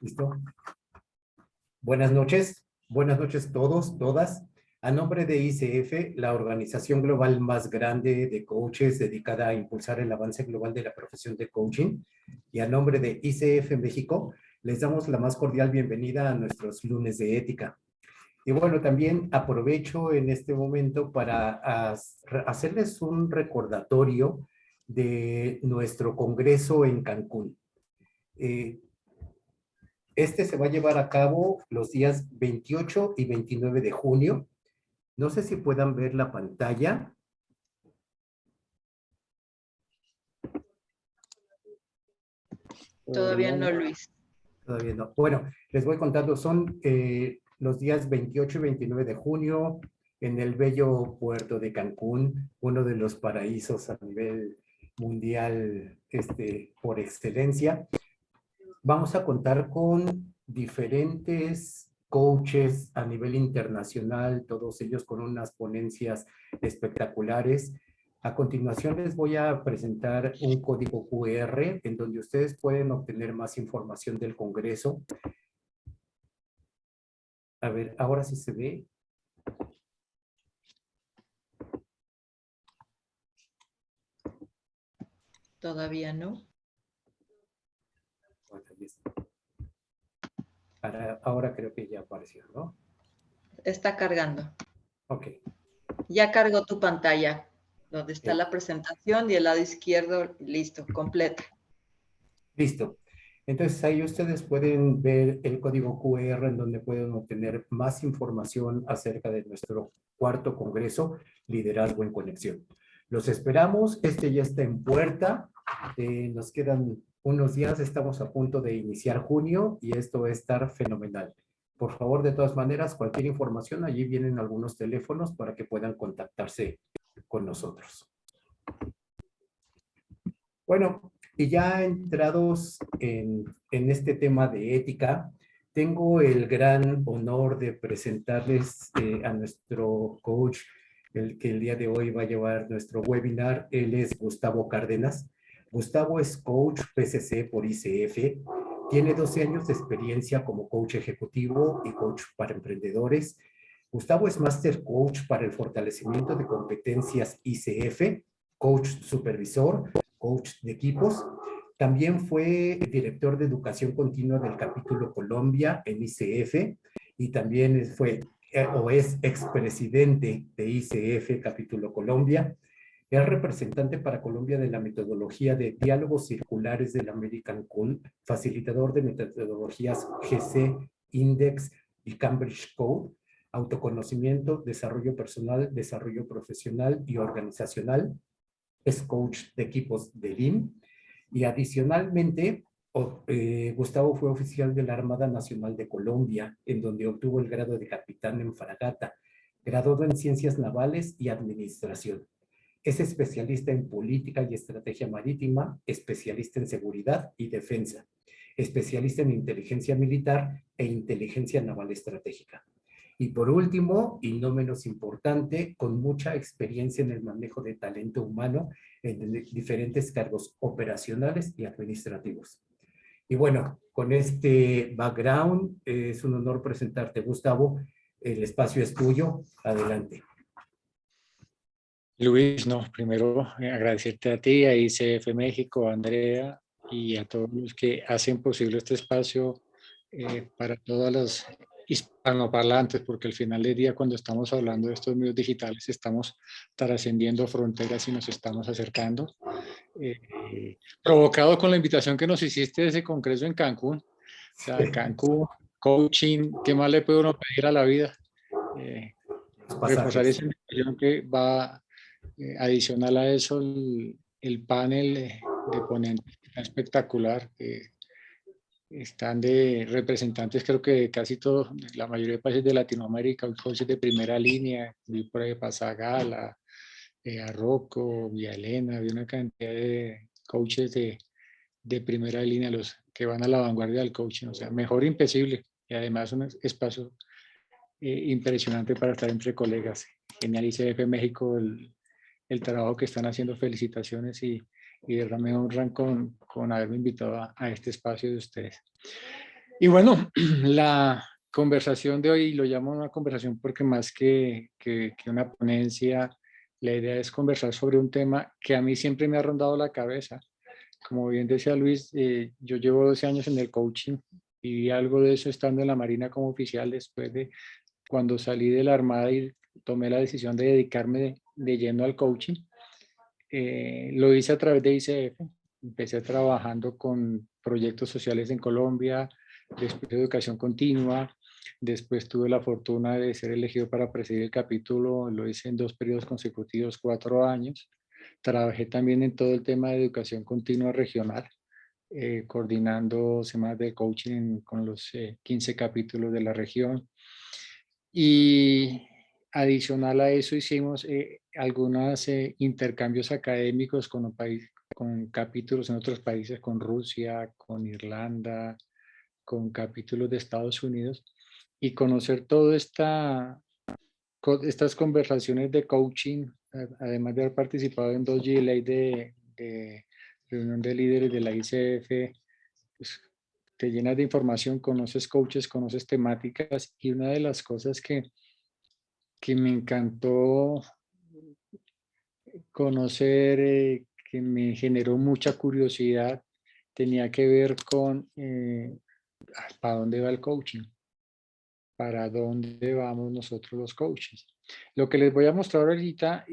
¿Listo? Buenas noches todos, todas. A nombre de ICF, la organización global más grande de coaches dedicada a impulsar el avance global de la profesión de coaching, y a nombre de ICF México, les damos la más cordial bienvenida a nuestros lunes de ética. Y bueno, también aprovecho en este momento para hacerles un recordatorio de nuestro congreso en Cancún. Este se va a llevar a cabo los días 28 y 29 de junio. No sé si puedan ver la pantalla. Todavía no, Luis. Todavía no. Bueno, les voy contando. Son los días 28 y 29 de junio en el bello puerto de Cancún, uno de los paraísos a nivel mundial por excelencia. Vamos a contar con diferentes coaches a nivel internacional, todos ellos con unas ponencias espectaculares. A continuación les voy a presentar un código QR en donde ustedes pueden obtener más información del Congreso. A ver, ahora sí se ve. Todavía no. Ahora creo que ya apareció, ¿no? Está cargando. Ok. Ya cargó tu pantalla, donde está la presentación y el lado izquierdo, listo, completa. Listo. Entonces ahí ustedes pueden ver el código QR en donde pueden obtener más información acerca de nuestro cuarto congreso, Liderazgo en Conexión. Los esperamos, ya está en puerta, nos quedan unos días, estamos a punto de iniciar junio y esto va a estar fenomenal. Por favor, de todas maneras, cualquier información, allí vienen algunos teléfonos para que puedan contactarse con nosotros. Bueno, y ya entrados en este tema de ética, tengo el gran honor de presentarles a nuestro coach, el que el día de hoy va a llevar nuestro webinar. Él es Gustavo Cárdenas. Gustavo es coach PCC por ICF. Tiene 12 años de experiencia como coach ejecutivo y coach para emprendedores. Gustavo es Master Coach para el fortalecimiento de competencias ICF, coach supervisor, coach de equipos. También fue director de educación continua del capítulo Colombia en ICF y también fue o es expresidente de ICF capítulo Colombia. Es representante para Colombia de la metodología de diálogos circulares del American Code, facilitador de metodologías GC, Index y Cambridge Code, autoconocimiento, desarrollo personal, desarrollo profesional y organizacional. Es coach de equipos de LIM y adicionalmente Gustavo fue oficial de la Armada Nacional de Colombia, en donde obtuvo el grado de capitán en fragata, graduado en Ciencias Navales y Administración. Es especialista en política y estrategia marítima, especialista en seguridad y defensa, especialista en inteligencia militar e inteligencia naval estratégica. Y por último, y no menos importante, con mucha experiencia en el manejo de talento humano en diferentes cargos operacionales y administrativos. Y bueno, con este background, es un honor presentarte, Gustavo. El espacio es tuyo. Adelante. Luis, no, primero agradecerte a ti, a ICF México, a Andrea y a todos los que hacen posible este espacio para todas las hispanoparlantes, porque al final del día, cuando estamos hablando de estos medios digitales, estamos trascendiendo fronteras y nos estamos acercando. Provocado con la invitación que nos hiciste de ese congreso en Cancún. O sea, Cancún, coaching, ¿qué más le puede uno pedir a la vida? Reforzar esa invitación que va adicional a eso, el panel de ponentes está espectacular. Están de representantes, creo que de casi todos, la mayoría de países de Latinoamérica, coaches de primera línea, vi por ahí Pasagala, a Rocco, Villalena, había una cantidad de coaches de primera línea, los que van a la vanguardia del coaching, o sea, mejor imposible, y además un espacio impresionante para estar entre colegas. Genial ICF México, el trabajo que están haciendo, felicitaciones y de verdad me honran con haberme invitado a este espacio de ustedes. Y bueno, la conversación de hoy lo llamo una conversación porque más que una ponencia, la idea es conversar sobre un tema que a mí siempre me ha rondado la cabeza. Como bien decía Luis, yo llevo 12 años en el coaching y vi algo de eso estando en la Marina como oficial después de cuando salí de la Armada y tomé la decisión de dedicarme de lleno al coaching. Lo hice a través de ICF. Empecé trabajando con proyectos sociales en Colombia, después de educación continua, después tuve la fortuna de ser elegido para presidir el capítulo, lo hice en 2 periodos consecutivos, 4 años. Trabajé también en todo el tema de educación continua regional, coordinando semanas de coaching con los 15 capítulos de la región. Y adicional a eso hicimos algunos intercambios académicos con capítulos en otros países, con Rusia, con Irlanda, con capítulos de Estados Unidos, y conocer todas estas conversaciones de coaching, además de haber participado en 2 GLA de reunión de líderes de la ICF, pues, te llenas de información, conoces coaches, conoces temáticas, y una de las cosas que me encantó conocer, que me generó mucha curiosidad, tenía que ver con para dónde va el coaching, para dónde vamos nosotros los coaches. Lo que les voy a mostrar ahorita,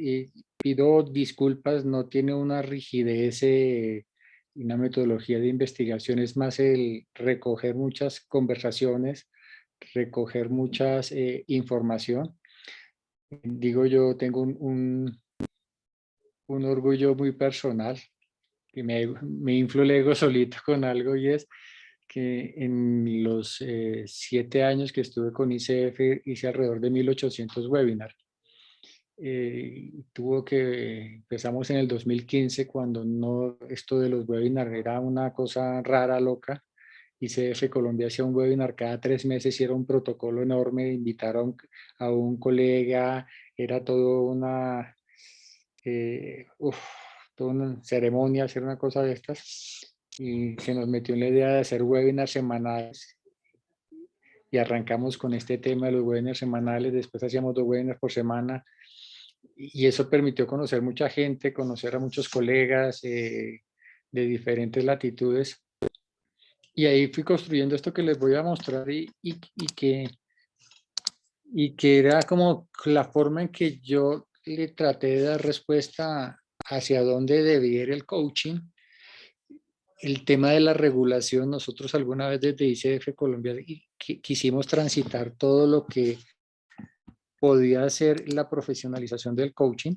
pido disculpas, no tiene una rigidez, una metodología de investigación, es más el recoger muchas conversaciones, recoger muchas información. Digo, yo tengo un orgullo muy personal, que me inflo el ego solito con algo, y es que en los 7 años que estuve con ICF hice alrededor de 1800 webinars. Empezamos en el 2015, cuando no, esto de los webinars era una cosa rara, loca. ICF Colombia hacía un webinar cada 3 meses y era un protocolo enorme, invitar a un colega, era todo toda una ceremonia, hacer una cosa de estas, y se nos metió en la idea de hacer webinars semanales, y arrancamos con este tema de los webinars semanales. Después hacíamos 2 webinars por semana, y eso permitió conocer mucha gente, conocer a muchos colegas de diferentes latitudes, y ahí fui construyendo esto que les voy a mostrar, y que era como la forma en que yo le traté de dar respuesta hacia dónde debía ir el coaching. El tema de la regulación, nosotros alguna vez desde ICF Colombia quisimos transitar todo lo que podía ser la profesionalización del coaching.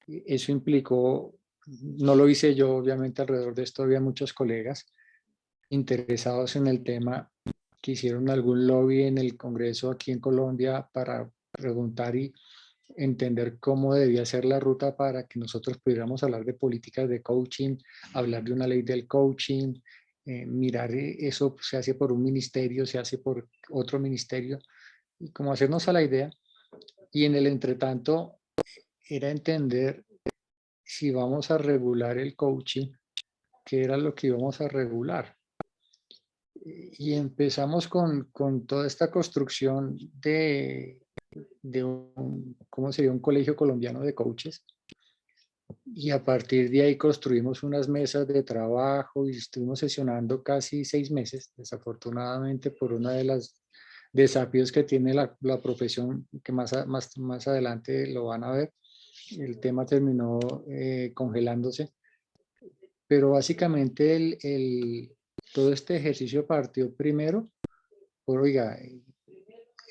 Eso implicó, no lo hice yo, obviamente alrededor de esto había muchos colegas interesados en el tema que hicieron algún lobby en el Congreso aquí en Colombia para preguntar y entender cómo debía ser la ruta para que nosotros pudiéramos hablar de políticas de coaching, hablar de una ley del coaching, mirar eso se hace por un ministerio, se hace por otro ministerio, y como hacernos a la idea. Y en el entretanto era entender si vamos a regular el coaching, qué era lo que íbamos a regular. Y empezamos con toda esta construcción de cómo sería un colegio colombiano de coaches. Y a partir de ahí construimos unas mesas de trabajo y estuvimos sesionando casi 6 meses, desafortunadamente por una de las desafíos que tiene la profesión, que más adelante lo van a ver. El tema terminó congelándose, pero básicamente todo este ejercicio partió primero por, oiga,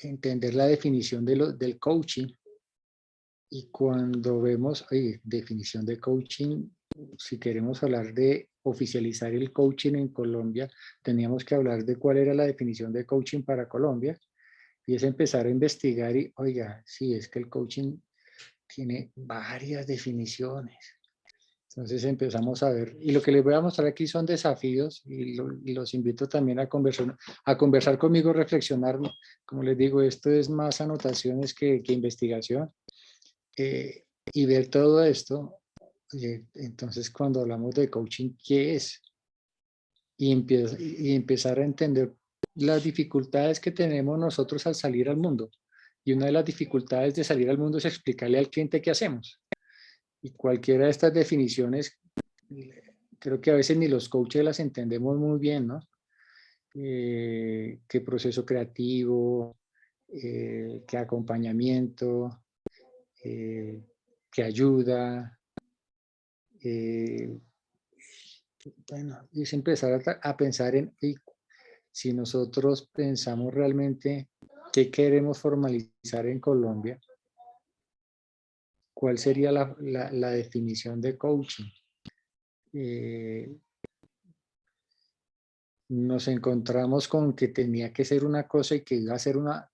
entender la definición del coaching. Y cuando vemos, oye, definición de coaching, si queremos hablar de oficializar el coaching en Colombia, teníamos que hablar de cuál era la definición de coaching para Colombia, y es empezar a investigar y, oiga, sí, es que el coaching tiene varias definiciones. Entonces empezamos a ver, y lo que les voy a mostrar aquí son desafíos, y los invito también a conversar conmigo, reflexionar. Como les digo, esto es más anotaciones que investigación. Y ver todo esto, entonces cuando hablamos de coaching, ¿qué es? Y empezar a entender las dificultades que tenemos nosotros al salir al mundo. Y una de las dificultades de salir al mundo es explicarle al cliente qué hacemos. Y cualquiera de estas definiciones, creo que a veces ni los coaches las entendemos muy bien, ¿no? Qué proceso creativo, qué acompañamiento, qué ayuda. Bueno, es empezar a pensar en si nosotros pensamos realmente qué queremos formalizar en Colombia, ¿cuál sería la definición de coaching? Nos encontramos con que tenía que ser una cosa y que iba a ser una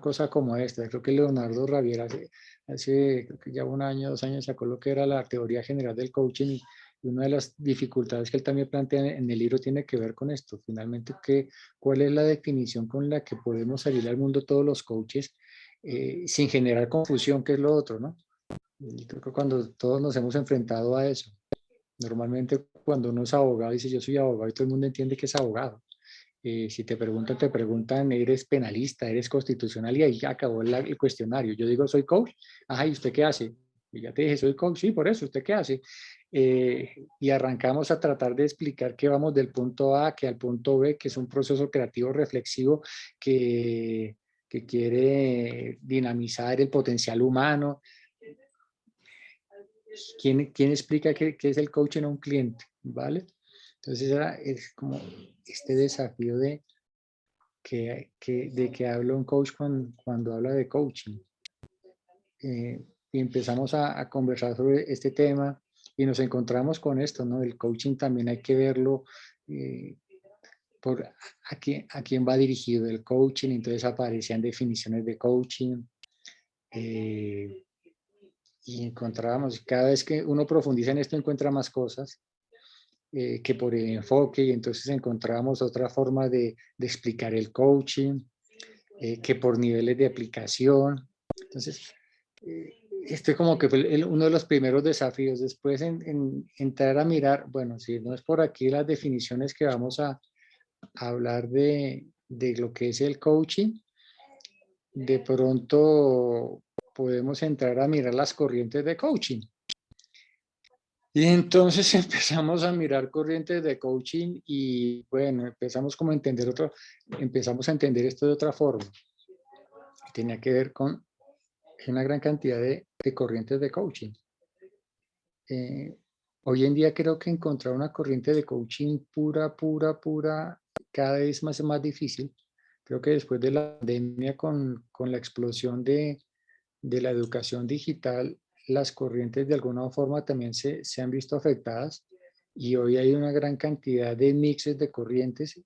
cosa como esta. Creo que Leonardo Ravier hace creo que ya 1 año, 2 años sacó lo que era la teoría general del coaching y una de las dificultades que él también plantea en el libro tiene que ver con esto. Finalmente, ¿cuál es la definición con la que podemos salir al mundo todos los coaches sin generar confusión, que es lo otro, ¿no? Y creo que cuando todos nos hemos enfrentado a eso, normalmente cuando uno es abogado dice yo soy abogado y todo el mundo entiende que es abogado. Si te preguntan, ¿eres penalista, eres constitucional? Y ahí acabó el cuestionario. Yo digo, soy coach. Ajá, ¿y usted qué hace? Y ya te dije, soy coach. Sí, por eso, ¿usted qué hace? Y arrancamos a tratar de explicar que vamos del punto A que al punto B, que es un proceso creativo reflexivo que quiere dinamizar el potencial humano. ¿Quién explica qué es el coaching a un cliente? ¿Vale? Entonces es como este desafío de que habla un coach cuando habla de coaching. Y empezamos a conversar sobre este tema y nos encontramos con esto, ¿no? El coaching también hay que verlo por a quién va dirigido el coaching, entonces aparecían definiciones de coaching. Y encontrábamos, cada vez que uno profundiza en esto encuentra más cosas que por el enfoque, y entonces encontramos otra forma de explicar el coaching, que por niveles de aplicación. Entonces, este como que fue uno de los primeros desafíos. Después en entrar a mirar, bueno, si no es por aquí las definiciones que vamos a hablar de lo que es el coaching, de pronto podemos entrar a mirar las corrientes de coaching. Y entonces empezamos a mirar corrientes de coaching y bueno, empezamos a entender esto de otra forma. Tenía que ver con una gran cantidad de corrientes de coaching. Hoy en día creo que encontrar una corriente de coaching pura, cada vez es más difícil. Creo que después de la pandemia con la explosión de la educación digital, las corrientes de alguna forma también se han visto afectadas y hoy hay una gran cantidad de mixes de corrientes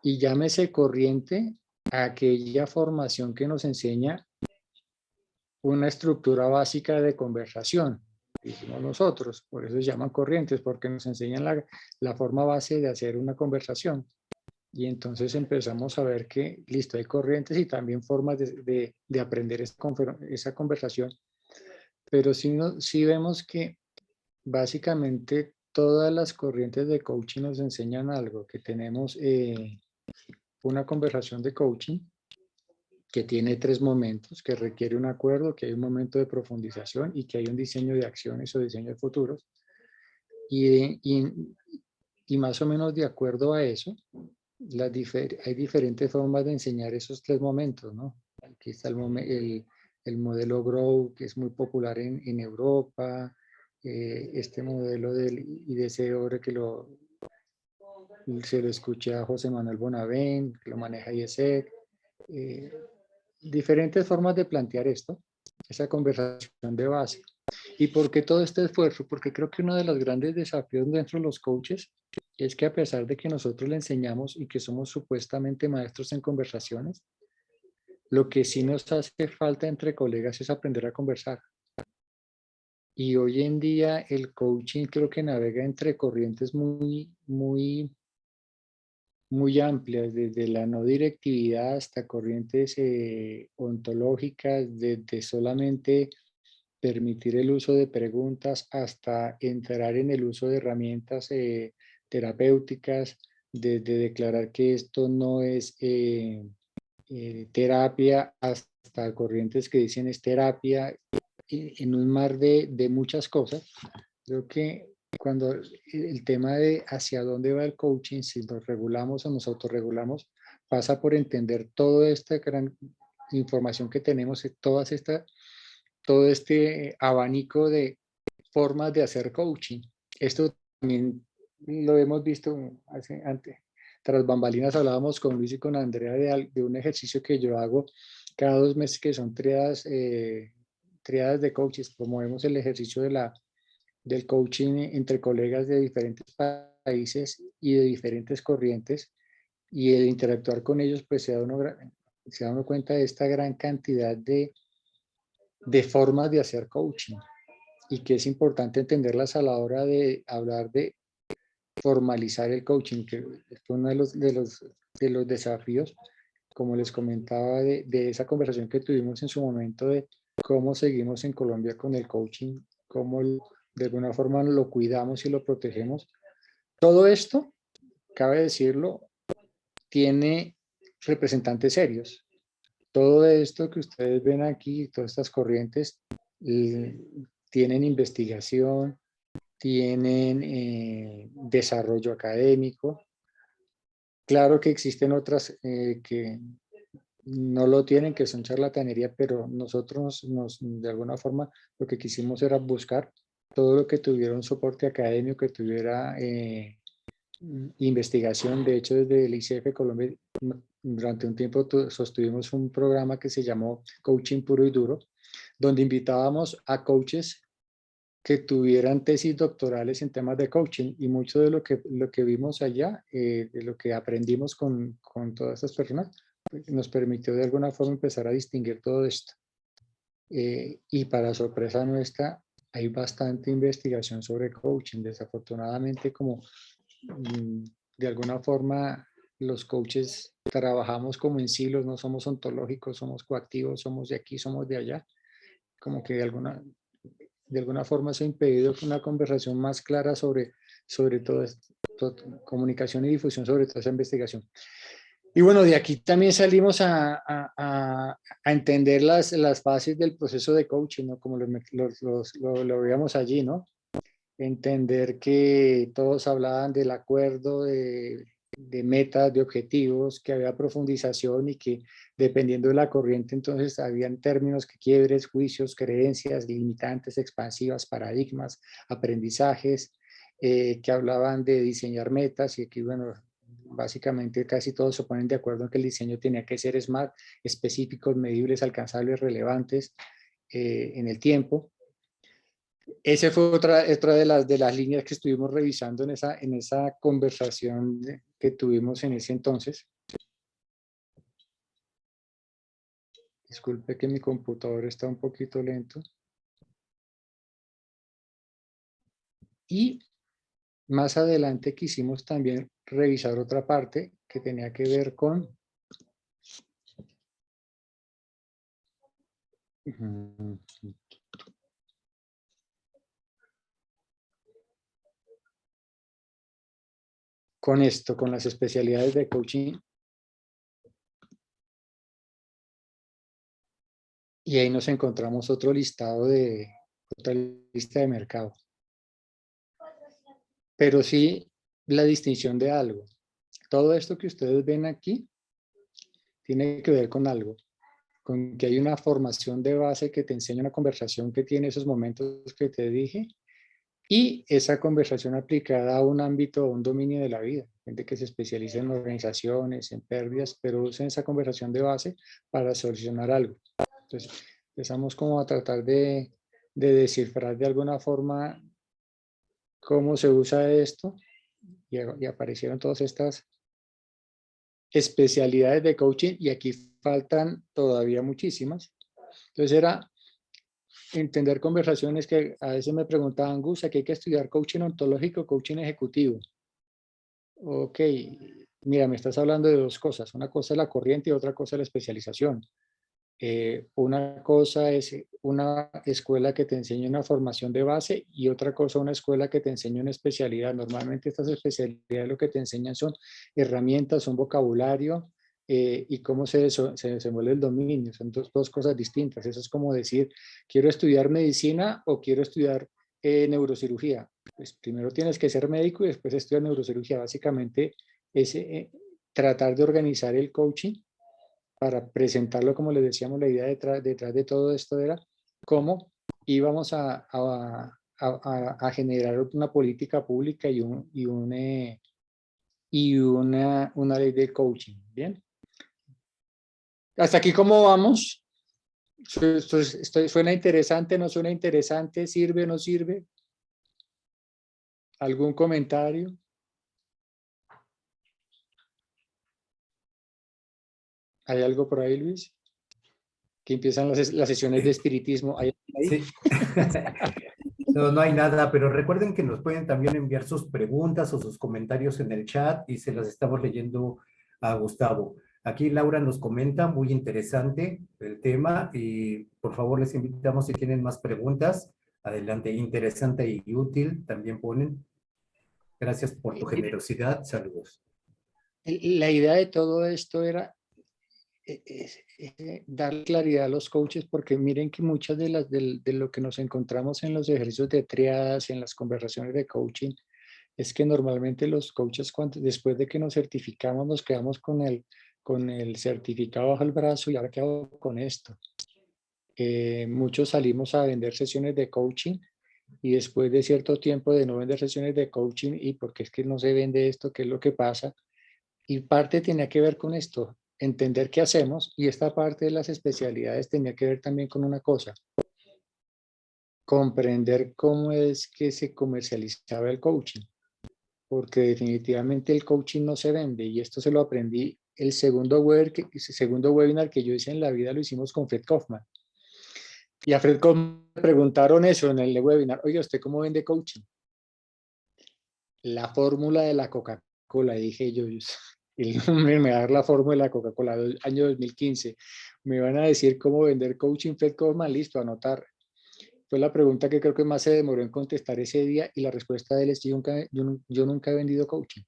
y llámese corriente a aquella formación que nos enseña una estructura básica de conversación, dijimos nosotros, por eso se llaman corrientes, porque nos enseñan la forma base de hacer una conversación. Y entonces empezamos a ver que, listo, hay corrientes y también formas de aprender esa conversación. Pero sí vemos que básicamente todas las corrientes de coaching nos enseñan algo, que tenemos una conversación de coaching que tiene 3 momentos, que requiere un acuerdo, que hay un momento de profundización y que hay un diseño de acciones o diseño de futuros. Y más o menos de acuerdo a eso, hay diferentes formas de enseñar esos 3 momentos, ¿no? Aquí está el modelo Grow, que es muy popular en Europa, este modelo del IDC, que se lo escuché a José Manuel Bonavent, que lo maneja IESEC. Diferentes formas de plantear esto, esa conversación de base. ¿Y por qué todo este esfuerzo? Porque creo que uno de los grandes desafíos dentro de los coaches es que a pesar de que nosotros le enseñamos y que somos supuestamente maestros en conversaciones, lo que sí nos hace falta entre colegas es aprender a conversar. Y hoy en día el coaching creo que navega entre corrientes muy amplias, desde la no directividad hasta corrientes ontológicas, desde solamente permitir el uso de preguntas hasta entrar en el uso de herramientas terapéuticas, de declarar que esto no es terapia, hasta corrientes que dicen es terapia, en un mar de muchas cosas. Creo que cuando el tema de hacia dónde va el coaching, si nos regulamos o nos autorregulamos, pasa por entender toda esta gran información que tenemos, todo este abanico de formas de hacer coaching. Esto también lo hemos visto antes. Tras bambalinas hablábamos con Luis y con Andrea de un ejercicio que yo hago cada 2 meses, que son triadas de coaches. Promovemos el ejercicio del coaching entre colegas de diferentes países y de diferentes corrientes, y el interactuar con ellos, pues se da uno cuenta de esta gran cantidad de formas de hacer coaching, y que es importante entenderlas a la hora de hablar de formalizar el coaching, que es uno de los desafíos, como les comentaba, de esa conversación que tuvimos en su momento, de cómo seguimos en Colombia con el coaching, cómo de alguna forma lo cuidamos y lo protegemos. Todo esto, cabe decirlo, tiene representantes serios. Todo esto que ustedes ven aquí, todas estas corrientes, tienen investigación, tienen desarrollo académico. Claro que existen otras que no lo tienen, que son charlatanería, pero nosotros de alguna forma lo que quisimos era buscar todo lo que tuviera un soporte académico, que tuviera investigación. De hecho, desde el ICF Colombia, durante un tiempo sostuvimos un programa que se llamó Coaching Puro y Duro, donde invitábamos a coaches que tuvieran tesis doctorales en temas de coaching, y mucho de lo que vimos allá, de lo que aprendimos con todas estas personas, pues, nos permitió de alguna forma empezar a distinguir todo esto. Y para sorpresa nuestra, hay bastante investigación sobre coaching. Desafortunadamente, como de alguna forma los coaches trabajamos como en silos, no somos ontológicos, somos coactivos, somos de aquí, somos de allá, como que de alguna forma se ha impedido una conversación más clara sobre todo esto, comunicación y difusión sobre toda esa investigación. Y bueno, de aquí también salimos a entender las fases del proceso de coaching, ¿no? Como lo veíamos allí, ¿no? Entender que todos hablaban del acuerdo, de metas, de objetivos, que había profundización, y que dependiendo de la corriente entonces habían términos que quiebres, juicios, creencias, limitantes, expansivas, paradigmas, aprendizajes, que hablaban de diseñar metas, y aquí, bueno, básicamente casi todos se ponen de acuerdo en que el diseño tenía que ser SMART, específicos, medibles, alcanzables, relevantes en el tiempo. Esa fue otra de las líneas que estuvimos revisando en esa conversación que tuvimos en ese entonces. Disculpe que mi computador está un poquito lento. Y más adelante quisimos también revisar otra parte que tenía que ver con esto, con las especialidades de coaching. Y ahí nos encontramos otra lista de mercado. Pero sí la distinción de algo. Todo esto que ustedes ven aquí tiene que ver con algo, con que hay una formación de base que te enseña una conversación que tiene esos momentos que te dije, y esa conversación aplicada a un ámbito, a un dominio de la vida. Gente que se especializa en organizaciones, en pérdidas, pero usa esa conversación de base para solucionar algo. Entonces, empezamos como a tratar de descifrar de alguna forma cómo se usa esto, y aparecieron todas estas especialidades de coaching, y aquí faltan todavía muchísimas. Entonces era entender conversaciones que a veces me preguntaban: Gus, aquí hay que estudiar coaching ontológico, coaching ejecutivo. Ok, mira, me estás hablando de dos cosas. Una cosa es la corriente y otra cosa es la especialización. Una cosa es una escuela que te enseña una formación de base y otra cosa una escuela que te enseña una especialidad. Normalmente estas especialidades lo que te enseñan son herramientas, un vocabulario y cómo se desenvuelve el dominio. Son dos cosas distintas. Eso es como decir, quiero estudiar medicina o quiero estudiar neurocirugía. Pues primero tienes que ser médico y después estudiar neurocirugía. Básicamente es tratar de organizar el coaching para presentarlo, como les decíamos, la idea detrás de todo esto era cómo íbamos a generar una política pública y una ley de coaching. Bien. Hasta aquí, ¿cómo vamos? ¿Suena interesante? ¿No suena interesante? ¿Sirve o no sirve? ¿Algún comentario? ¿Hay algo por ahí, Luis? Que empiezan las sesiones de espiritismo. ¿Hay ahí? Sí. No, no hay nada, pero recuerden que nos pueden también enviar sus preguntas o sus comentarios en el chat y se las estamos leyendo a Gustavo. Aquí Laura nos comenta, muy interesante el tema y por favor les invitamos si tienen más preguntas. Adelante, interesante y útil también ponen. Gracias por tu generosidad. Saludos. La idea de todo esto era dar claridad a los coaches, porque miren que muchas de lo que nos encontramos en los ejercicios de triadas, en las conversaciones de coaching, es que normalmente los coaches después de que nos certificamos nos quedamos con el certificado bajo el brazo y ahora qué hago con esto. Muchos salimos a vender sesiones de coaching y después de cierto tiempo de no vender sesiones de coaching y porque es que no se vende esto, qué es lo que pasa. Y parte tenía que ver con esto, entender qué hacemos, y esta parte de las especialidades tenía que ver también con una cosa, comprender cómo es que se comercializaba el coaching, porque definitivamente el coaching no se vende, y esto se lo aprendí el segundo webinar que yo hice en la vida, lo hicimos con Fred Kaufman. Y a Fred Kaufman me preguntaron eso en el webinar, oye, ¿usted cómo vende coaching? La fórmula de la Coca-Cola, dije yo, el hombre me va a dar la fórmula de la Coca-Cola, año 2015. Me van a decir cómo vender coaching, Fred Kaufman, listo, anotar. Fue la pregunta que creo que más se demoró en contestar ese día y la respuesta de él es: yo nunca he vendido coaching.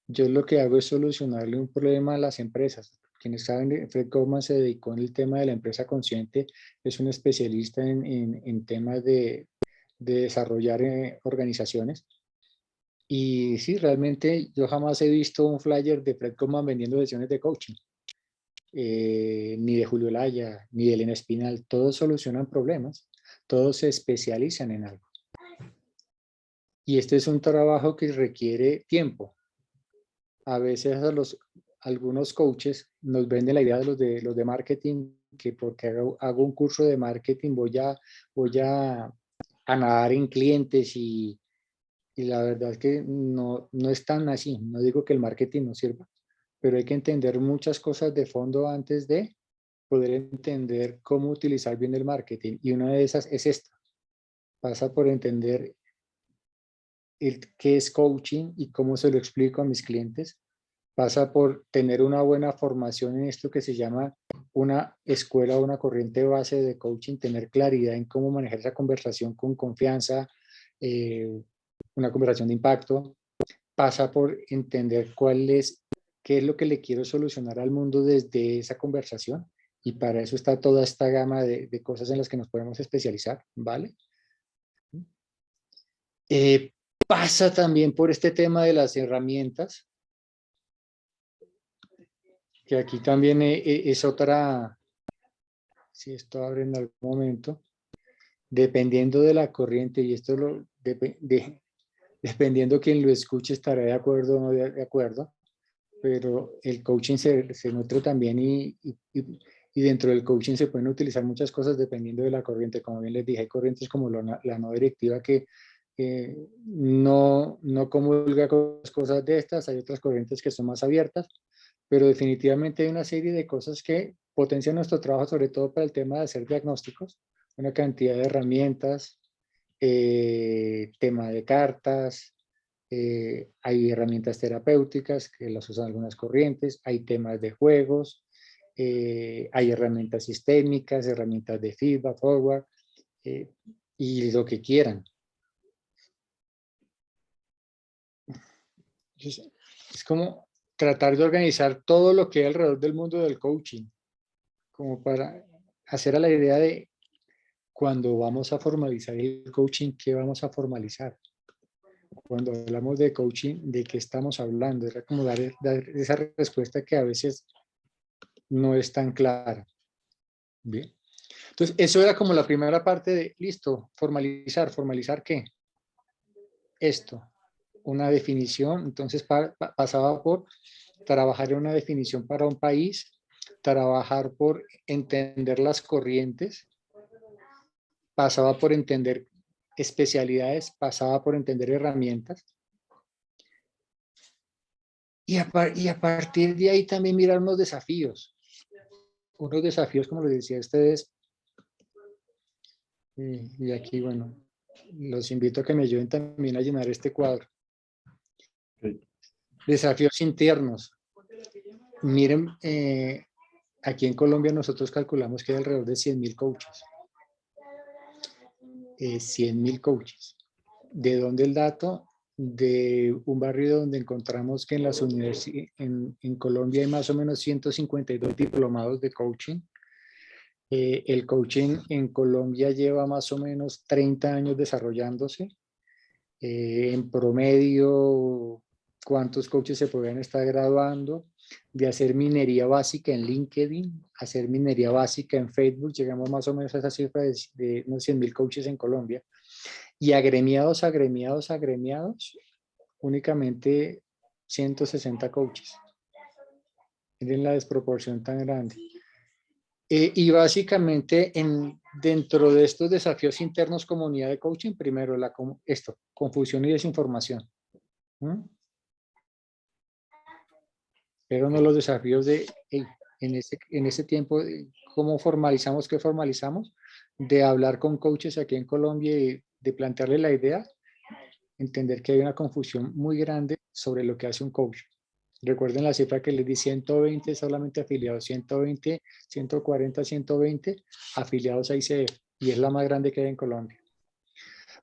Yo lo que hago es solucionarle un problema a las empresas. Quienes saben, Fred Kaufman se dedicó en el tema de la empresa consciente, es un especialista en temas de desarrollar organizaciones. Y sí, realmente yo jamás he visto un flyer de Fred Kaufman vendiendo sesiones de coaching, ni de Julio Laya, ni de Elena Espinal. Todos solucionan problemas, todos se especializan en algo. Y este es un trabajo que requiere tiempo. A veces algunos coaches nos venden la idea de los de marketing, que porque hago un curso de marketing voy a nadar en clientes y la verdad es que no es tan así. No digo que el marketing no sirva, pero hay que entender muchas cosas de fondo antes de poder entender cómo utilizar bien el marketing. Y una de esas es esta. Pasa por entender qué es coaching y cómo se lo explico a mis clientes. Pasa por tener una buena formación en esto que se llama una escuela o una corriente base de coaching, tener claridad en cómo manejar esa conversación con confianza, una conversación de impacto. Pasa por entender qué es lo que le quiero solucionar al mundo desde esa conversación, y para eso está toda esta gama de cosas en las que nos podemos especializar, ¿vale? Pasa también por este tema de las herramientas, que aquí también es otra, si esto abre en algún momento, dependiendo de la corriente, y esto dependiendo quien lo escuche estará de acuerdo o no de acuerdo, pero el coaching se nutre también y dentro del coaching se pueden utilizar muchas cosas dependiendo de la corriente. Como bien les dije, hay corrientes como la no directiva que no comulga con cosas de estas, hay otras corrientes que son más abiertas, pero definitivamente hay una serie de cosas que potencian nuestro trabajo, sobre todo para el tema de hacer diagnósticos, una cantidad de herramientas, tema de cartas, hay herramientas terapéuticas que las usan algunas corrientes, hay temas de juegos, hay herramientas sistémicas, herramientas de feedback, forward, y lo que quieran. Es como tratar de organizar todo lo que hay alrededor del mundo del coaching, como para hacer a la idea de cuando vamos a formalizar el coaching, ¿qué vamos a formalizar? Cuando hablamos de coaching, ¿de qué estamos hablando? Era como dar esa respuesta que a veces no es tan clara. Bien. Entonces, eso era como la primera parte de, listo, formalizar. ¿Formalizar qué? Esto, una definición. Entonces, pasaba por trabajar en una definición para un país, trabajar por entender las corrientes, pasaba por entender especialidades, pasaba por entender herramientas. Y a partir de ahí también mirar unos desafíos. Unos desafíos, como les decía a ustedes, y aquí, bueno, los invito a que me ayuden también a llenar este cuadro. Desafíos internos. Miren, aquí en Colombia nosotros calculamos que hay alrededor de 100.000 coaches. 100.000 coaches. ¿De dónde el dato? De un barrio donde encontramos que en las universidades, en Colombia hay más o menos 152 diplomados de coaching. El coaching en Colombia lleva más o menos 30 años desarrollándose. En promedio, ¿cuántos coaches se podrían estar graduando? De hacer minería básica en LinkedIn, hacer minería básica en Facebook, llegamos más o menos a esa cifra de unos 100.000 coaches en Colombia. Y agremiados, únicamente 160 coaches. Miren la desproporción tan grande. Y básicamente dentro de estos desafíos internos comunidad de coaching, primero confusión y desinformación. Pero no los desafíos de en ese tiempo, ¿cómo formalizamos? ¿Qué formalizamos? De hablar con coaches aquí en Colombia y de plantearle la idea, entender que hay una confusión muy grande sobre lo que hace un coach. Recuerden la cifra que les di, 120 solamente afiliados, 120, 140, 120 afiliados a ICF, y es la más grande que hay en Colombia.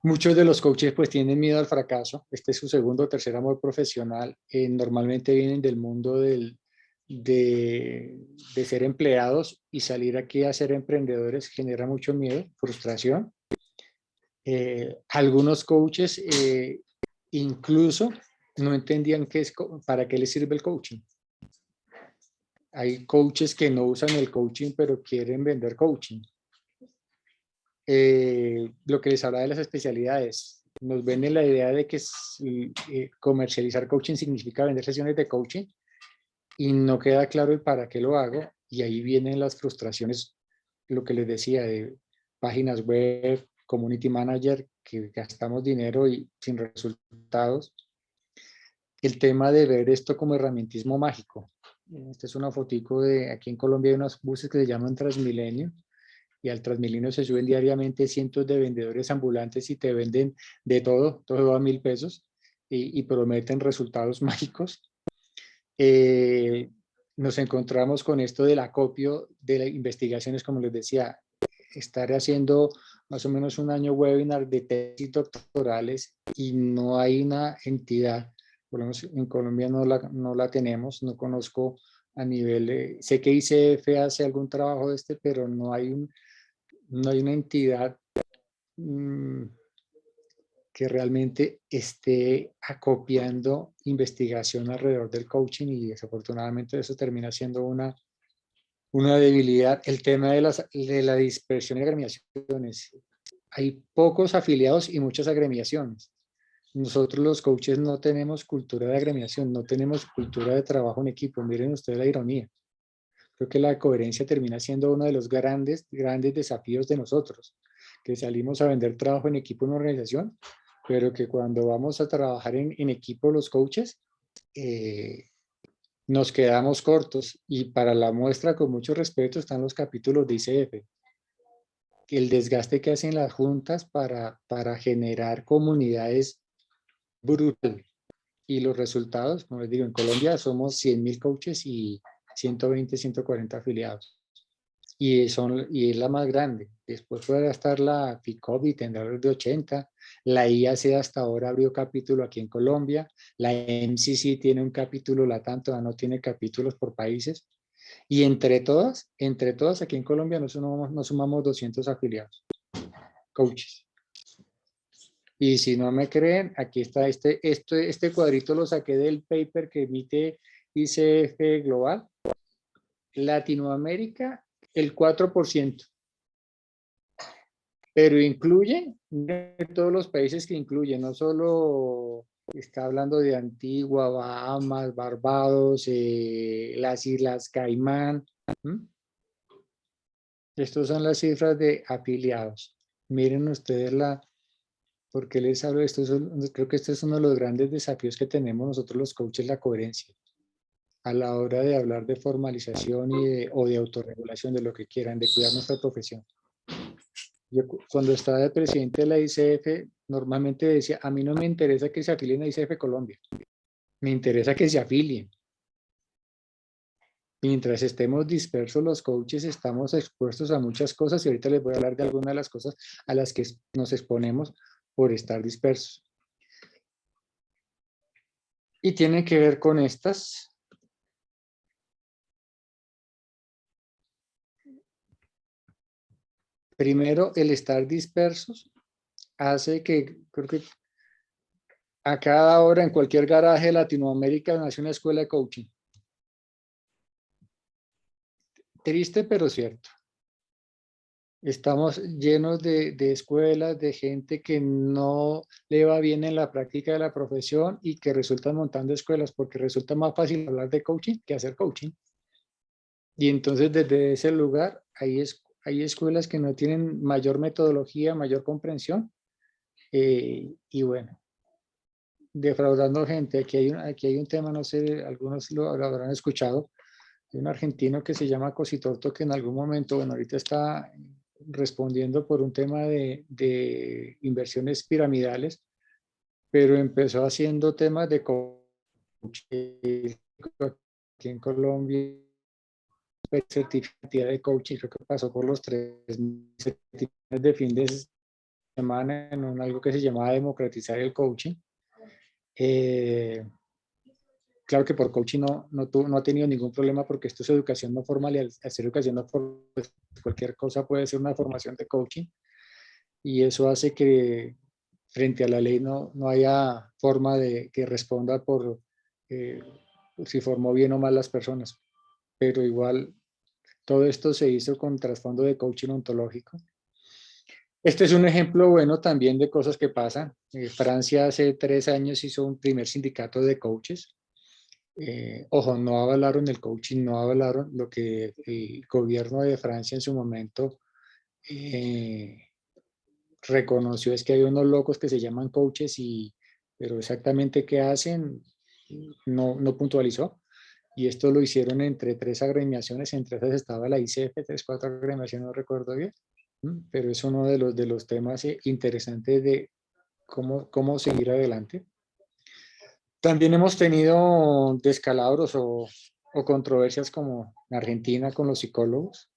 Muchos de los coaches pues tienen miedo al fracaso. Este es su segundo o tercer amor profesional. Normalmente vienen del mundo de ser empleados, y salir aquí a ser emprendedores genera mucho miedo, frustración. Algunos coaches incluso no entendían para qué les sirve el coaching. Hay coaches que no usan el coaching, pero quieren vender coaching. Lo que les habla de las especialidades. Nos venden la idea de que comercializar coaching significa vender sesiones de coaching, y no queda claro el para qué lo hago, y ahí vienen las frustraciones, lo que les decía, de páginas web, community manager, que gastamos dinero y sin resultados. El tema de ver esto como herramientismo mágico. Esta es una fotico de, aquí en Colombia hay unos buses que se llaman Transmilenio, y al Transmilenio se suben diariamente cientos de vendedores ambulantes y te venden de todo a 1.000 pesos, y prometen resultados mágicos. Nos encontramos con esto del acopio de las investigaciones, como les decía, estaré haciendo más o menos un año webinar de tesis doctorales, y no hay una entidad, por lo menos en Colombia no la tenemos, no conozco a nivel, sé que ICF hace algún trabajo de pero no hay una entidad que realmente esté acopiando investigación alrededor del coaching, y desafortunadamente eso termina siendo una debilidad. El tema de la dispersión y agremiaciones. Hay pocos afiliados y muchas agremiaciones. Nosotros los coaches no tenemos cultura de agremiación, no tenemos cultura de trabajo en equipo. Miren ustedes la ironía. Creo que la coherencia termina siendo uno de los grandes desafíos de nosotros, que salimos a vender trabajo en equipo en una organización, pero que cuando vamos a trabajar en equipo los coaches, nos quedamos cortos. Y para la muestra, con mucho respeto, están los capítulos de ICF. El desgaste que hacen las juntas para generar comunidades brutal. Y los resultados, como les digo, en Colombia somos 100.000 coaches, y 120, 140 afiliados. Y es la más grande. Después puede estar la FICOBI, tendrá los de 80. La IAC hasta ahora abrió capítulo aquí en Colombia. La MCC tiene un capítulo, la tanto no tiene capítulos por países. Y entre todas aquí en Colombia nos sumamos 200 afiliados, coaches. Y si no me creen, aquí está este cuadrito lo saqué del paper que emite ICF Global. Latinoamérica, el 4%. Pero incluye todos los países que incluye, no solo está hablando de Antigua, Bahamas, Barbados, las Islas Caimán. Estas son las cifras de afiliados. Miren ustedes ¿por qué les hablo de esto? Creo que este es uno de los grandes desafíos que tenemos nosotros los coaches, la coherencia. A la hora de hablar de formalización o de autorregulación, de lo que quieran, de cuidar nuestra profesión. Yo, cuando estaba de presidente de la ICF, normalmente decía, a mí no me interesa que se afilien a ICF Colombia, me interesa que se afilien. Mientras estemos dispersos, los coaches estamos expuestos a muchas cosas y ahorita les voy a hablar de algunas de las cosas a las que nos exponemos por estar dispersos. Y tiene que ver con estas. Primero, el estar dispersos hace que, creo que a cada hora en cualquier garaje de Latinoamérica nace una escuela de coaching. Triste, pero cierto. Estamos llenos de escuelas, de gente que no le va bien en la práctica de la profesión y que resultan montando escuelas porque resulta más fácil hablar de coaching que hacer coaching. Y entonces desde ese lugar hay escuelas que no tienen mayor metodología, mayor comprensión y bueno, defraudando gente. Aquí hay un tema, no sé, algunos lo habrán escuchado, de un argentino que se llama Cositorto que en algún momento, bueno, ahorita está respondiendo por un tema de inversiones piramidales, pero empezó haciendo temas de coaching aquí en Colombia, certificado de coaching, creo que pasó por los 3 certificados de fin de semana en algo que se llamaba democratizar el coaching. Claro que por coaching no ha tenido ningún problema porque esto es educación no formal y al ser educación no formal, pues cualquier cosa puede ser una formación de coaching y eso hace que frente a la ley no haya forma de que responda por si formó bien o mal las personas. Pero igual todo esto se hizo con trasfondo de coaching ontológico. Este es un ejemplo bueno también de cosas que pasan. Francia hace 3 años hizo un primer sindicato de coaches. Ojo, no avalaron el coaching, no avalaron lo que el gobierno de Francia en su momento reconoció es que hay unos locos que se llaman coaches, pero exactamente qué hacen no puntualizó. Y esto lo hicieron entre 3 agremiaciones, entre esas estaba la ICF, 3, 4 agremiaciones, no recuerdo bien, pero es uno de los temas interesantes de cómo seguir adelante. También hemos tenido descalabros o controversias como en Argentina con los psicólogos.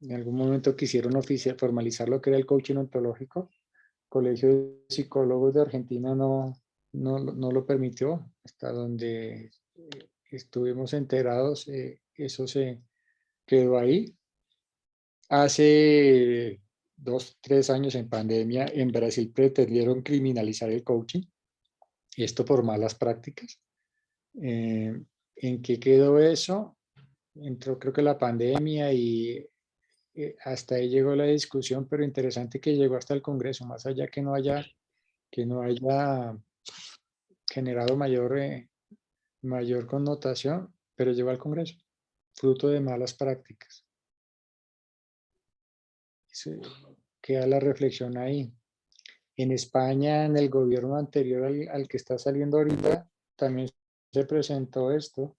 En algún momento quisieron formalizar lo que era el coaching ontológico. El Colegio de Psicólogos de Argentina no lo permitió. Hasta donde estuvimos enterados, eso se quedó ahí. Hace 2, 3 años en pandemia en Brasil pretendieron criminalizar el coaching. Y esto por malas prácticas. ¿En qué quedó eso? Entró creo que la pandemia y hasta ahí llegó la discusión, pero interesante que llegó hasta el Congreso, más allá que no haya generado mayor connotación, pero llegó al Congreso, fruto de malas prácticas. Queda la reflexión ahí. En España, en el gobierno anterior al que está saliendo ahorita, también se presentó esto.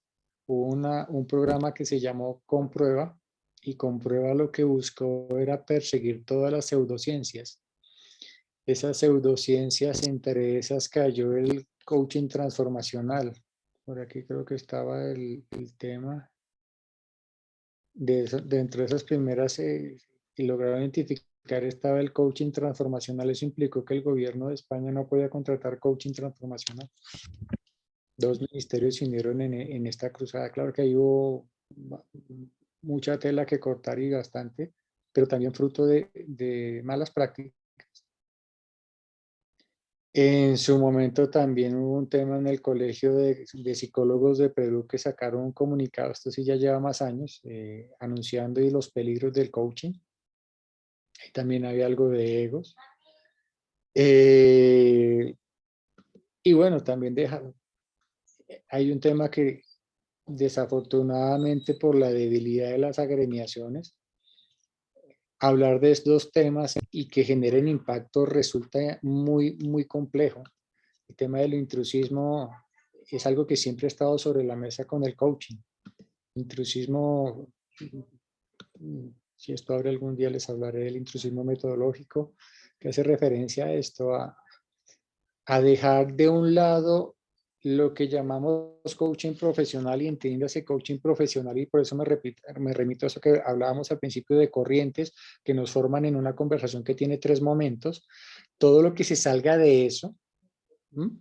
Hubo un programa que se llamó Comprueba, y Comprueba lo que buscó era perseguir todas las pseudociencias. Esas pseudociencias, entre esas cayó el coaching transformacional. Por aquí creo que estaba el tema. dentro de esas primeras que lograron identificar estaba el coaching transformacional. Eso implicó que el gobierno de España no podía contratar coaching transformacional. 2 ministerios se unieron en esta cruzada. Claro que ahí hubo mucha tela que cortar y bastante, pero también fruto de malas prácticas. En su momento también hubo un tema en el Colegio de Psicólogos de Perú que sacaron un comunicado, esto sí ya lleva más años, anunciando los peligros del coaching. Ahí también había algo de egos. Y bueno, también hay un tema que desafortunadamente por la debilidad de las agremiaciones, hablar de estos temas y que generen impacto resulta muy, muy complejo. El tema del intrusismo es algo que siempre ha estado sobre la mesa con el coaching. Intrusismo, si esto abre algún día les hablaré del intrusismo metodológico, que hace referencia a esto, a dejar de un lado lo que llamamos coaching profesional, y entiéndase coaching profesional, y por eso me remito a eso que hablábamos al principio de corrientes que nos forman en una conversación que tiene 3 momentos. Todo lo que se salga de eso, ¿m?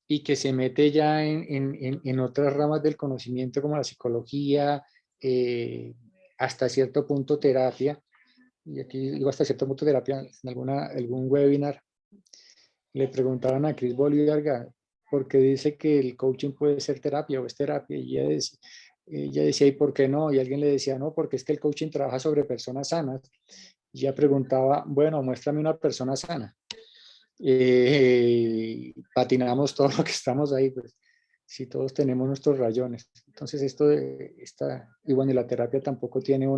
Y que se mete ya en otras ramas del conocimiento como la psicología, hasta cierto punto terapia, y aquí digo hasta cierto punto terapia, en algún webinar le preguntaban a Cris Bolívar por qué dice que el coaching puede ser terapia o es terapia, y ella decía, ¿y por qué no? Y alguien le decía, no, porque es que el coaching trabaja sobre personas sanas. Y ella preguntaba, bueno, muéstrame una persona sana. Patinamos todo lo que estamos ahí, pues, si todos tenemos nuestros rayones. Entonces y bueno, y la terapia tampoco tiene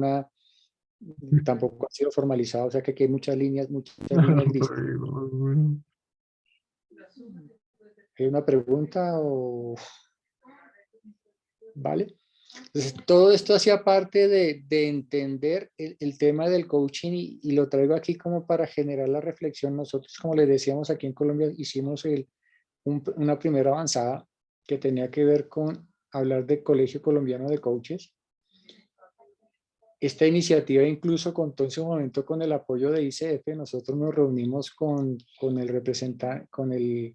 tampoco ha sido formalizada, o sea que aquí hay muchas líneas grises. ¿Hay una pregunta o...? ¿Vale? Entonces, todo esto hacía parte de entender el tema del coaching, y lo traigo aquí como para generar la reflexión. Nosotros, como les decíamos, aquí en Colombia hicimos una primera avanzada que tenía que ver con hablar del Colegio Colombiano de Coaches. Esta iniciativa incluso contó en su momento con el apoyo de ICF. Nosotros nos reunimos con el representante, con el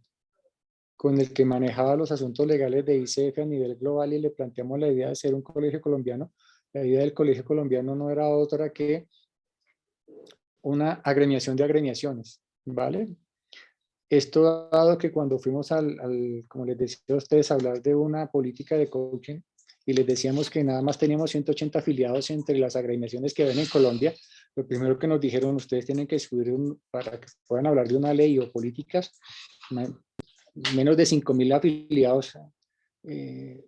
que manejaba los asuntos legales de ICF a nivel global, y le planteamos la idea de ser un colegio colombiano. La idea del colegio colombiano no era otra que una agremiación de agremiaciones, ¿vale? Esto dado que cuando fuimos como les decía a ustedes, a hablar de una política de coaching, y les decíamos que nada más teníamos 180 afiliados entre las agremiaciones que ven en Colombia, lo primero que nos dijeron, ustedes tienen que subir para que puedan hablar de una ley o políticas, menos de 5.000 afiliados,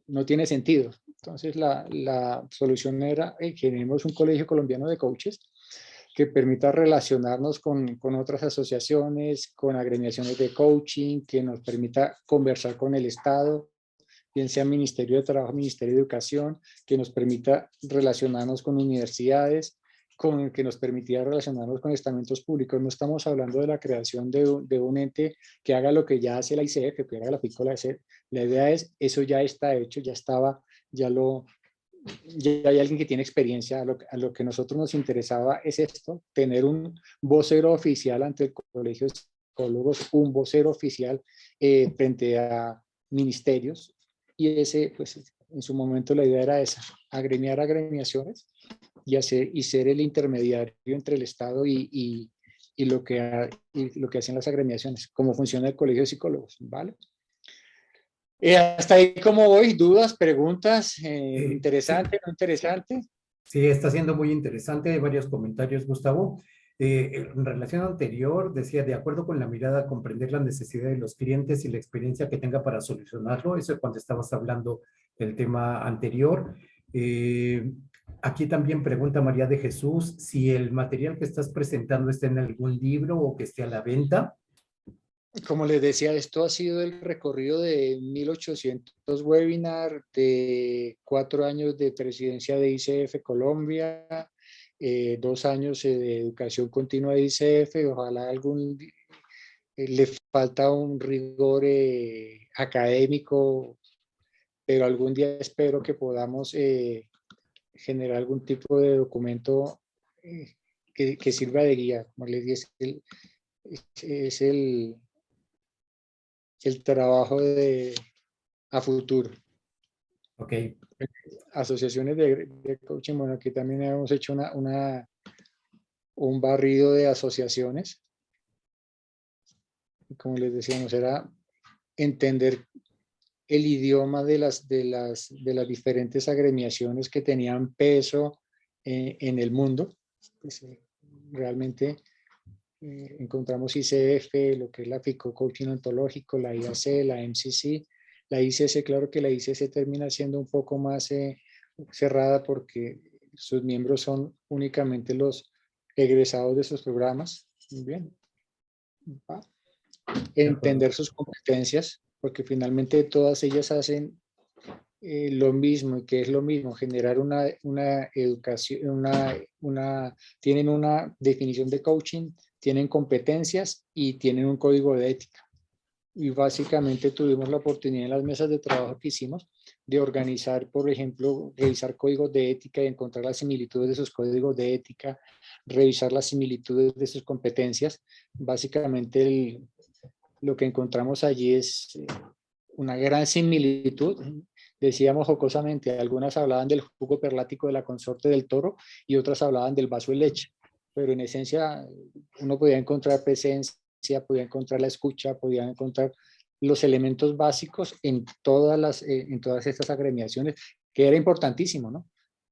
no tiene sentido. Entonces la solución era que generemos un colegio colombiano de coaches que permita relacionarnos con otras asociaciones, con agremiaciones de coaching, que nos permita conversar con el Estado, bien sea Ministerio de Trabajo, Ministerio de Educación, que nos permita relacionarnos con universidades, que nos permitiera relacionarnos con estamentos públicos. No estamos hablando de la creación de un ente que haga lo que ya hace la ICF, que haga la FICO, la ICF. La idea es, eso ya está hecho, ya estaba, ya hay alguien que tiene experiencia. A lo que a nosotros nos interesaba es esto, tener un vocero oficial ante el Colegio de Psicólogos, un vocero oficial frente a ministerios, y pues en su momento la idea era esa, agremiar agremiaciones y ser el intermediario entre el Estado y lo que hacen las agremiaciones, cómo funciona el Colegio de Psicólogos, ¿vale? Hasta ahí cómo voy, dudas, preguntas, interesante, Sí, no interesante. sí, está siendo muy interesante. Hay varios comentarios, Gustavo. En relación anterior, decía, de acuerdo con la mirada, comprender la necesidad de los clientes y la experiencia que tenga para solucionarlo. Eso es cuando estabas hablando del tema anterior. Aquí también pregunta María de Jesús si el material que estás presentando está en algún libro o que esté a la venta. Como les decía, esto ha sido el recorrido de 1.800 webinars, de 4 años de presidencia de ICF Colombia, 2 años de educación continua de ICF. Ojalá le falta un rigor académico, pero algún día espero que podamos generar algún tipo de documento que sirva de guía. Como les dije, es el trabajo a futuro. Ok. Asociaciones de coaching, bueno, aquí también hemos hecho un barrido de asociaciones. Como les decíamos, era entender el idioma de las diferentes agremiaciones que tenían peso en el mundo. Pues, realmente encontramos ICF, lo que es la FICO Coaching Ontológico, la IAC, la MCC, la ICC. Claro que la ICC termina siendo un poco más cerrada porque sus miembros son únicamente los egresados de sus programas. Muy bien. Entender sus competencias, porque finalmente todas ellas hacen lo mismo. ¿Y qué es lo mismo? Generar una educación, tienen una definición de coaching, tienen competencias y tienen un código de ética. Y básicamente tuvimos la oportunidad en las mesas de trabajo que hicimos de organizar, por ejemplo, revisar códigos de ética y encontrar las similitudes de sus códigos de ética, revisar las similitudes de sus competencias. Básicamente lo que encontramos allí es una gran similitud. Decíamos jocosamente, algunas hablaban del jugo perlático de la consorte del toro y otras hablaban del vaso de leche, pero en esencia uno podía encontrar presencia, podía encontrar la escucha, podía encontrar los elementos básicos en todas estas agremiaciones, que era importantísimo, ¿no?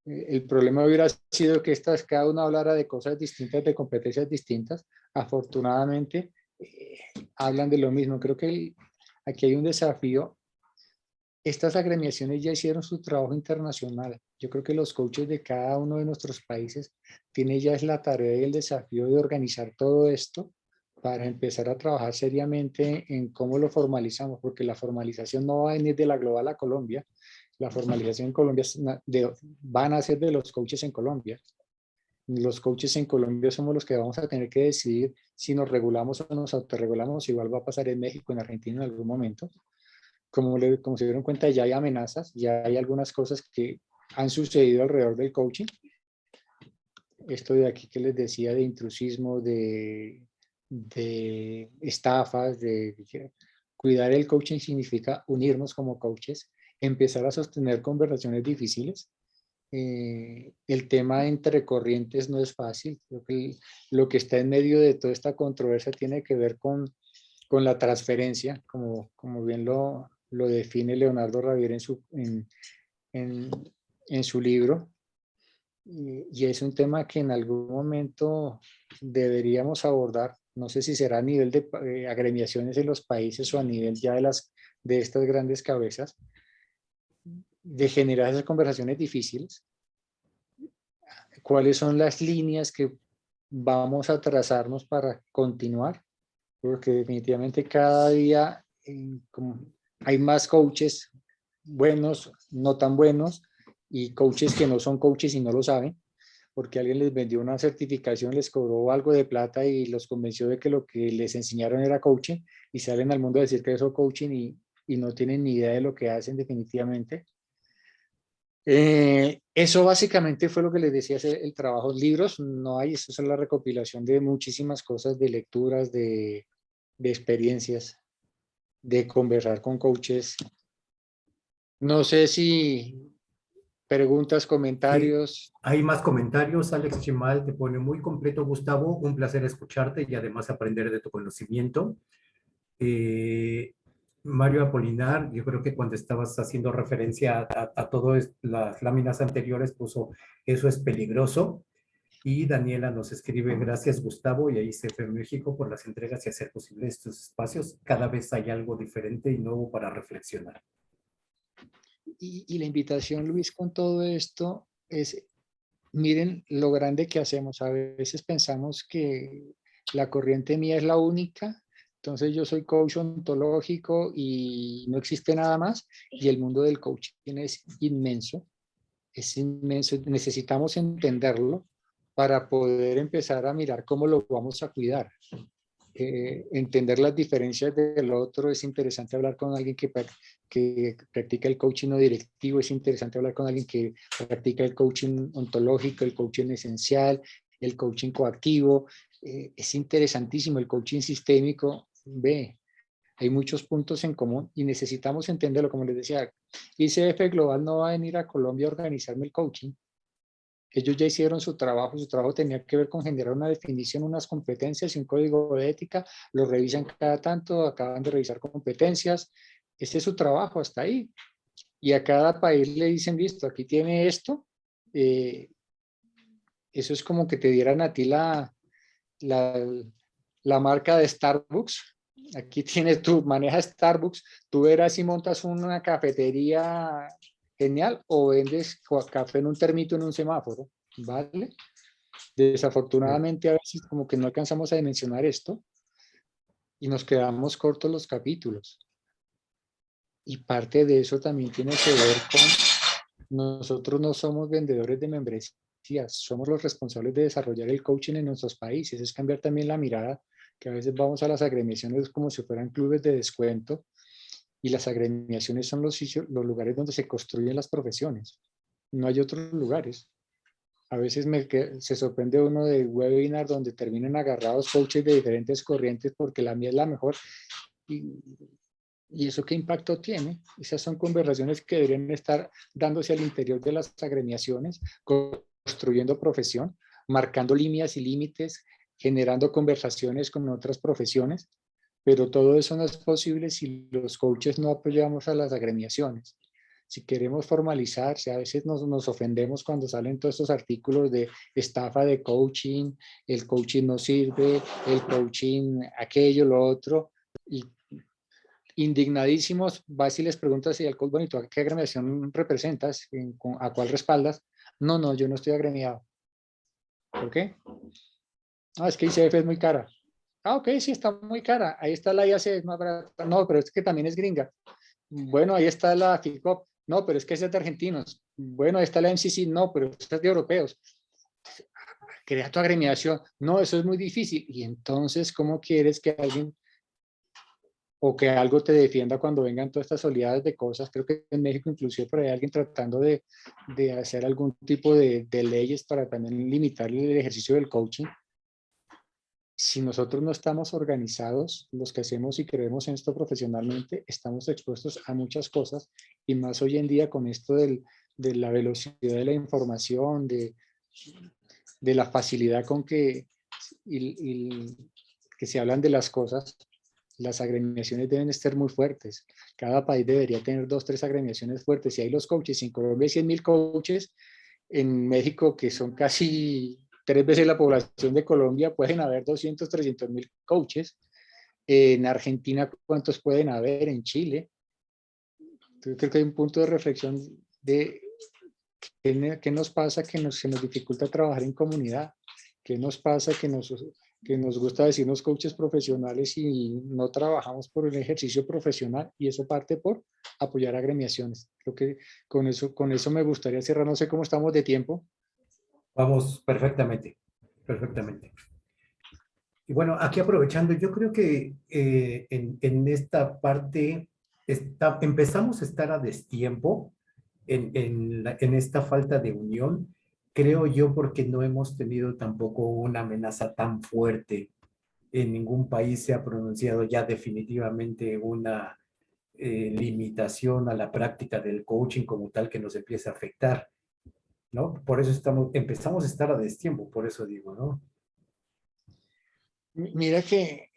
El problema hubiera sido que cada uno hablara de cosas distintas, de competencias distintas. Afortunadamente, hablan de lo mismo. Creo que aquí hay un desafío. Estas agremiaciones ya hicieron su trabajo internacional. Yo creo que los coaches de cada uno de nuestros países tienen ya es la tarea y el desafío de organizar todo esto para empezar a trabajar seriamente en cómo lo formalizamos, porque la formalización no va a venir de la global a Colombia. La formalización en Colombia van a ser de los coaches en Colombia. Los coaches en Colombia somos los que vamos a tener que decidir si nos regulamos o nos autorregulamos. Igual va a pasar en México, en Argentina en algún momento. Como se dieron cuenta, ya hay amenazas, ya hay algunas cosas que han sucedido alrededor del coaching. Esto de aquí que les decía de intrusismo, de estafas, cuidar el coaching significa unirnos como coaches, empezar a sostener conversaciones difíciles. El tema entre corrientes no es fácil. Creo que lo que está en medio de toda esta controversia tiene que ver con la transferencia, como bien lo define Leonardo Ravier en su libro. Y es un tema que en algún momento deberíamos abordar. No sé si será a nivel de agremiaciones en los países o a nivel ya de estas grandes cabezas, de generar esas conversaciones difíciles. ¿Cuáles son las líneas que vamos a trazarnos para continuar? Porque definitivamente cada día hay más coaches buenos, no tan buenos, y coaches que no son coaches y no lo saben, porque alguien les vendió una certificación, les cobró algo de plata y los convenció de que lo que les enseñaron era coaching, y salen al mundo a decir que eso es coaching y no tienen ni idea de lo que hacen definitivamente. Eso básicamente fue lo que les decía, el trabajo. Libros no hay, eso es la recopilación de muchísimas cosas, de lecturas, de experiencias, de conversar con coaches. No sé si preguntas, comentarios. Sí, hay más comentarios. Alex Chimal te pone muy completo, Gustavo. Un placer escucharte y además aprender de tu conocimiento. Mario Apolinar, yo creo que cuando estabas haciendo referencia a todas las láminas anteriores, puso eso es peligroso. Y Daniela nos escribe, gracias Gustavo y a ICF México por las entregas y hacer posible estos espacios. Cada vez hay algo diferente y nuevo para reflexionar. Y la invitación, Luis, con todo esto es, miren lo grande que hacemos. A veces pensamos que la corriente mía es la única, entonces yo soy coach ontológico y no existe nada más, y el mundo del coaching es inmenso, necesitamos entenderlo para poder empezar a mirar cómo lo vamos a cuidar. entender las diferencias del otro, es interesante hablar con alguien que practica el coaching no directivo, es interesante hablar con alguien que practica el coaching ontológico, el coaching esencial, el coaching coactivo, es interesantísimo el coaching sistémico. Ve, hay muchos puntos en común y necesitamos entenderlo, como les decía, ICF Global no va a venir a Colombia a organizarme el coaching. Ellos ya hicieron su trabajo tenía que ver con generar una definición, unas competencias y un código de ética, lo revisan cada tanto, acaban de revisar competencias, ese es su trabajo hasta ahí. Y a cada país le dicen, listo, aquí tiene esto, eso es como que te dieran a ti la marca de Starbucks, aquí tienes, tú manejas Starbucks, tú verás si montas una cafetería genial o vendes café en un termito en un semáforo, ¿vale? Desafortunadamente a veces como que no alcanzamos a dimensionar esto y nos quedamos cortos los capítulos. Y parte de eso también tiene que ver con nosotros no somos vendedores de membresías, somos los responsables de desarrollar el coaching en nuestros países, es cambiar también la mirada, que a veces vamos a las agremiaciones como si fueran clubes de descuento y las agremiaciones son los lugares donde se construyen las profesiones, no hay otros lugares. A veces se sorprende uno de webinar donde terminan agarrados coaches de diferentes corrientes porque la mía es la mejor. ¿Y eso qué impacto tiene? Esas son conversaciones que deberían estar dándose al interior de las agremiaciones, construyendo profesión, marcando líneas y límites, generando conversaciones con otras profesiones, pero todo eso no es posible si los coaches no apoyamos a las agremiaciones. Si queremos formalizarse, a veces nos ofendemos cuando salen todos estos artículos de estafa de coaching, el coaching no sirve, el coaching aquello, lo otro, y indignadísimos, vas y les preguntas si el coach, bueno, ¿y tú a qué agremiación representas? ¿A cuál respaldas? No, yo no estoy agremiado. ¿Por qué? No, es que ICF es muy cara. Ah, ok, sí, está muy cara. Ahí está la IAC, es más barata. No, pero es que también es gringa. Bueno, ahí está la FICOP. No, pero es que esa es de argentinos. Bueno, ahí está la MCC. No, pero esa es de europeos. Crea tu agremiación. No, eso es muy difícil. Y entonces, ¿cómo quieres que alguien o que algo te defienda cuando vengan todas estas oleadas de cosas? Creo que en México inclusive por ahí alguien tratando de hacer algún tipo de leyes para también limitar el ejercicio del coaching. Si nosotros no estamos organizados, los que hacemos y creemos en esto profesionalmente, estamos expuestos a muchas cosas y más hoy en día con esto de la velocidad de la información, de la facilidad con que se hablan de las cosas. Las agremiaciones deben estar muy fuertes. Cada país debería tener 2, 3 agremiaciones fuertes. Si hay los coaches, en Colombia hay 100,000 coaches, en México, que son casi 3 veces la población de Colombia, pueden haber 200, 300,000 coaches. En Argentina, ¿cuántos pueden haber? En Chile. Entonces, creo que hay un punto de reflexión de qué nos pasa que se nos dificulta trabajar en comunidad. ¿Qué nos pasa que nos gusta decirnos coaches profesionales y no trabajamos por el ejercicio profesional? Y eso parte por apoyar agremiaciones. Creo que con eso me gustaría cerrar. No sé cómo estamos de tiempo. Vamos perfectamente, perfectamente. Y bueno, aquí aprovechando, yo creo que en esta parte empezamos a estar a destiempo en esta falta de unión, creo yo, porque no hemos tenido tampoco una amenaza tan fuerte. En ningún país se ha pronunciado ya definitivamente una limitación a la práctica del coaching como tal que nos empiece a afectar, ¿no? Por eso empezamos a estar a destiempo, por eso digo, ¿no? Mira que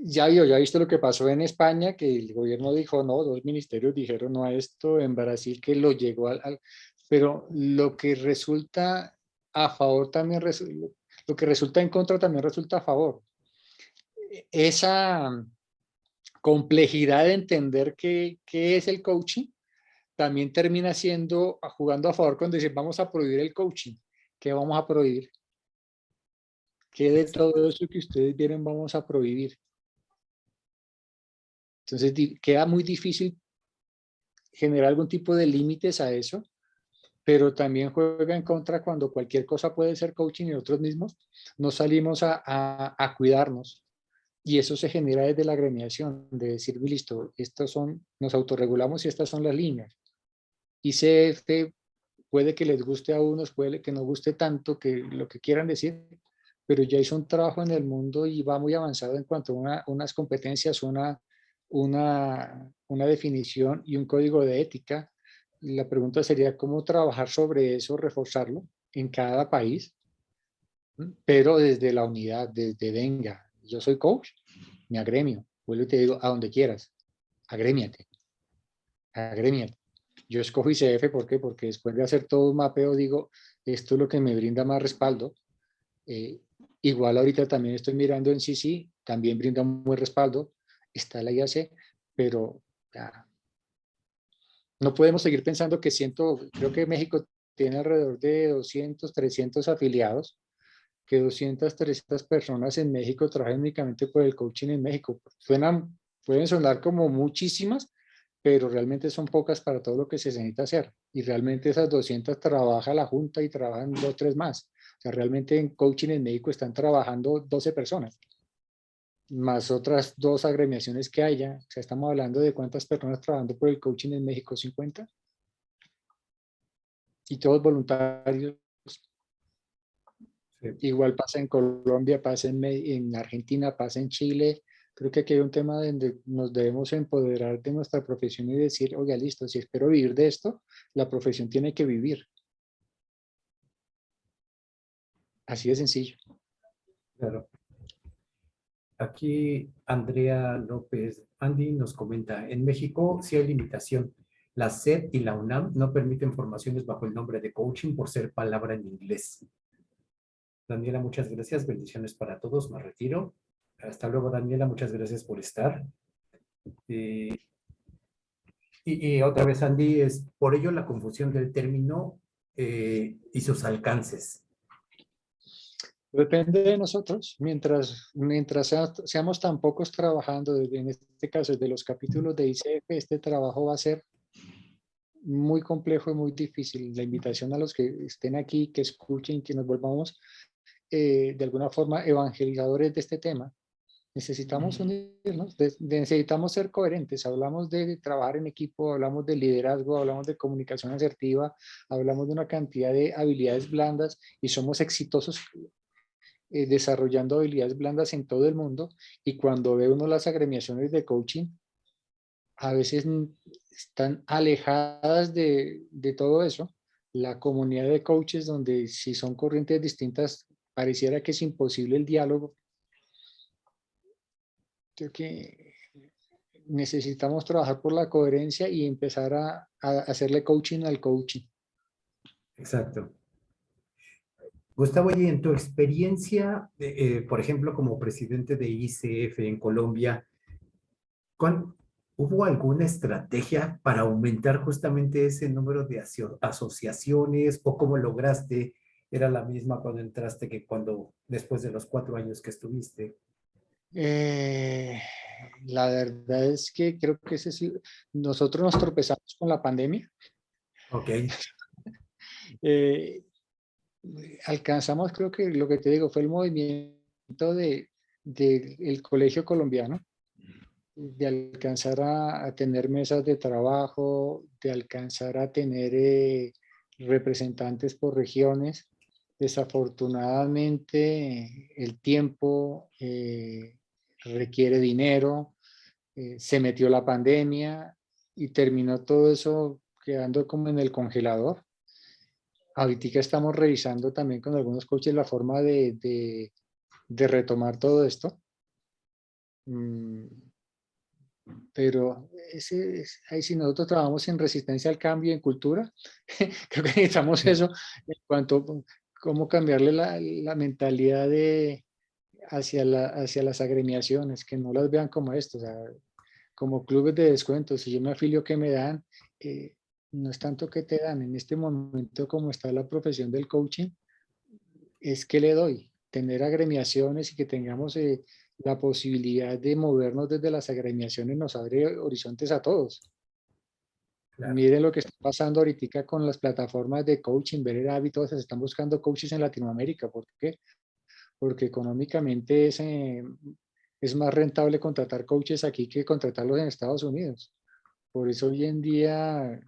ya visto lo que pasó en España, que el gobierno dijo no, 2 ministerios dijeron no a esto, en Brasil que lo llegó pero lo que resulta a favor también, lo que resulta en contra también resulta a favor. Esa complejidad de entender qué es el coaching también termina jugando a favor cuando dicen vamos a prohibir el coaching. ¿Qué vamos a prohibir? ¿Qué de todo eso que ustedes vieron vamos a prohibir? Entonces queda muy difícil generar algún tipo de límites a eso. pero también juega en contra cuando cualquier cosa puede ser coaching y nosotros mismos no salimos a cuidarnos. Y eso se genera desde la agremiación, de decir, listo, nos autorregulamos y estas son las líneas. ICF puede que les guste a unos, puede que no guste tanto, que lo que quieran decir, pero ya hizo un trabajo en el mundo y va muy avanzado en cuanto a unas competencias, una definición y un código de ética. La pregunta sería cómo trabajar sobre eso, reforzarlo en cada país, pero desde la unidad, desde venga, yo soy coach, me agremio, vuelvo y te digo, a donde quieras, agrémiate, agrémiate. Yo escojo ICF, ¿por qué? Porque después de hacer todo un mapeo digo, esto es lo que me brinda más respaldo. Igual ahorita también estoy mirando en CC, también brinda un buen respaldo, está la IAC, pero ya, no podemos seguir pensando que creo que México tiene alrededor de 200, 300 afiliados, que 200, 300 personas en México trabajan únicamente por el coaching en México. Pueden sonar como muchísimas, pero realmente son pocas para todo lo que se necesita hacer. Y realmente esas 200 trabaja la Junta y trabajan 2, 3 más. O sea, realmente en coaching en México están trabajando 12 personas, más otras 2 agremiaciones que haya. O sea, estamos hablando de cuántas personas trabajando por el coaching en México, 50. Y todos voluntarios. Sí. Igual pasa en Colombia, pasa en Argentina, pasa en Chile. Creo que aquí hay un tema donde nos debemos empoderar de nuestra profesión y decir, oiga, listo, si espero vivir de esto, la profesión tiene que vivir. Así de sencillo. Claro. Aquí Andrea López Andy nos comenta, en México sí hay limitación. La SED y la UNAM no permiten formaciones bajo el nombre de coaching por ser palabra en inglés. Daniela, muchas gracias. Bendiciones para todos. Me retiro. Hasta luego, Daniela. Muchas gracias por estar. Y otra vez, Andy, es por ello la confusión del término y sus alcances. Depende de nosotros. Mientras seamos tan pocos trabajando, en este caso, desde los capítulos de ICF, este trabajo va a ser muy complejo y muy difícil. La invitación a los que estén aquí, que escuchen, que nos volvamos de alguna forma evangelizadores de este tema. Necesitamos unirnos, necesitamos ser coherentes. Hablamos de trabajar en equipo, hablamos de liderazgo, hablamos de comunicación asertiva, hablamos de una cantidad de habilidades blandas y somos exitosos desarrollando habilidades blandas en todo el mundo. Y cuando ve uno las agremiaciones de coaching, a veces están alejadas de todo eso. La comunidad de coaches, donde si son corrientes distintas, pareciera que es imposible el diálogo. Creo que necesitamos trabajar por la coherencia y empezar a hacerle coaching al coaching. Exacto. Gustavo, y en tu experiencia, por ejemplo, como presidente de ICF en Colombia, ¿hubo alguna estrategia para aumentar justamente ese número de asociaciones o cómo lograste? ¿Era la misma cuando entraste que después de los 4 años que estuviste? La verdad es que creo que nosotros nos tropezamos con la pandemia. Ok. Alcanzamos, creo que lo que te digo, fue el movimiento del colegio colombiano, de alcanzar a tener mesas de trabajo, de alcanzar a tener representantes por regiones. Desafortunadamente, el tiempo requiere dinero, se metió la pandemia y terminó todo eso quedando como en el congelador. Ahorita estamos revisando también con algunos coaches la forma de retomar todo esto. Pero ahí si nosotros trabajamos en resistencia al cambio, en cultura, creo que necesitamos eso en cuanto a cómo cambiarle la mentalidad hacia las agremiaciones, que no las vean como esto, o sea, como clubes de descuento. Si yo me afilio, ¿qué me dan? No es tanto que te dan. En este momento, como está la profesión del coaching, es que le doy. Tener agremiaciones y que tengamos la posibilidad de movernos desde las agremiaciones nos abre horizontes a todos. Claro. Miren lo que está pasando ahorita con las plataformas de coaching, Ver y todas se están buscando coaches en Latinoamérica. ¿Por qué? Porque económicamente es más rentable contratar coaches aquí que contratarlos en Estados Unidos. Por eso hoy en día,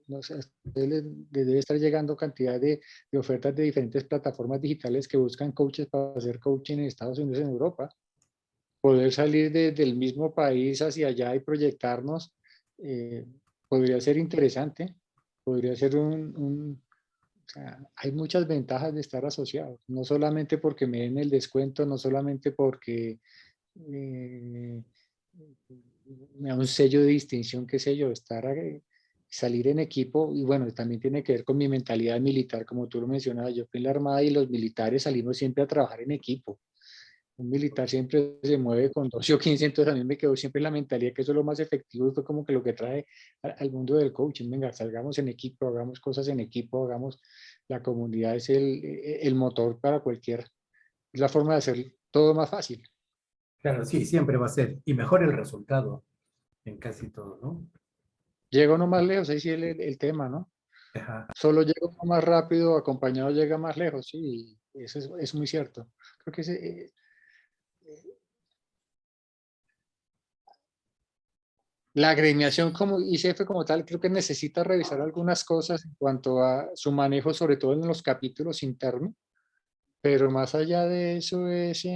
no sé, a ustedes les debe estar llegando cantidad de ofertas de diferentes plataformas digitales que buscan coaches para hacer coaching en Estados Unidos y en Europa. Poder salir del mismo país hacia allá y proyectarnos podría ser interesante, podría ser o sea, hay muchas ventajas de estar asociados, no solamente porque me den el descuento, no solamente porque me da un sello de distinción, qué sé yo, salir en equipo, y bueno, también tiene que ver con mi mentalidad militar, como tú lo mencionabas, yo fui en la Armada y los militares salimos siempre a trabajar en equipo. Un militar siempre se mueve con 12 o 15, entonces a mí me quedó siempre la mentalidad que eso es lo más efectivo y fue como que lo que trae al mundo del coaching. Venga, salgamos en equipo, hagamos cosas en equipo, hagamos, la comunidad es el motor para cualquier, es la forma de hacer todo más fácil. Claro, sí, siempre va a ser. Y mejor el resultado en casi todo, ¿no? Llega uno más lejos, ahí sí el tema, ¿no? Ajá. Solo llega uno más rápido, acompañado llega más lejos, sí, eso es muy cierto. Creo que la agremiación como ICF como tal, creo que necesita revisar algunas cosas en cuanto a su manejo, sobre todo en los capítulos internos, pero más allá de eso es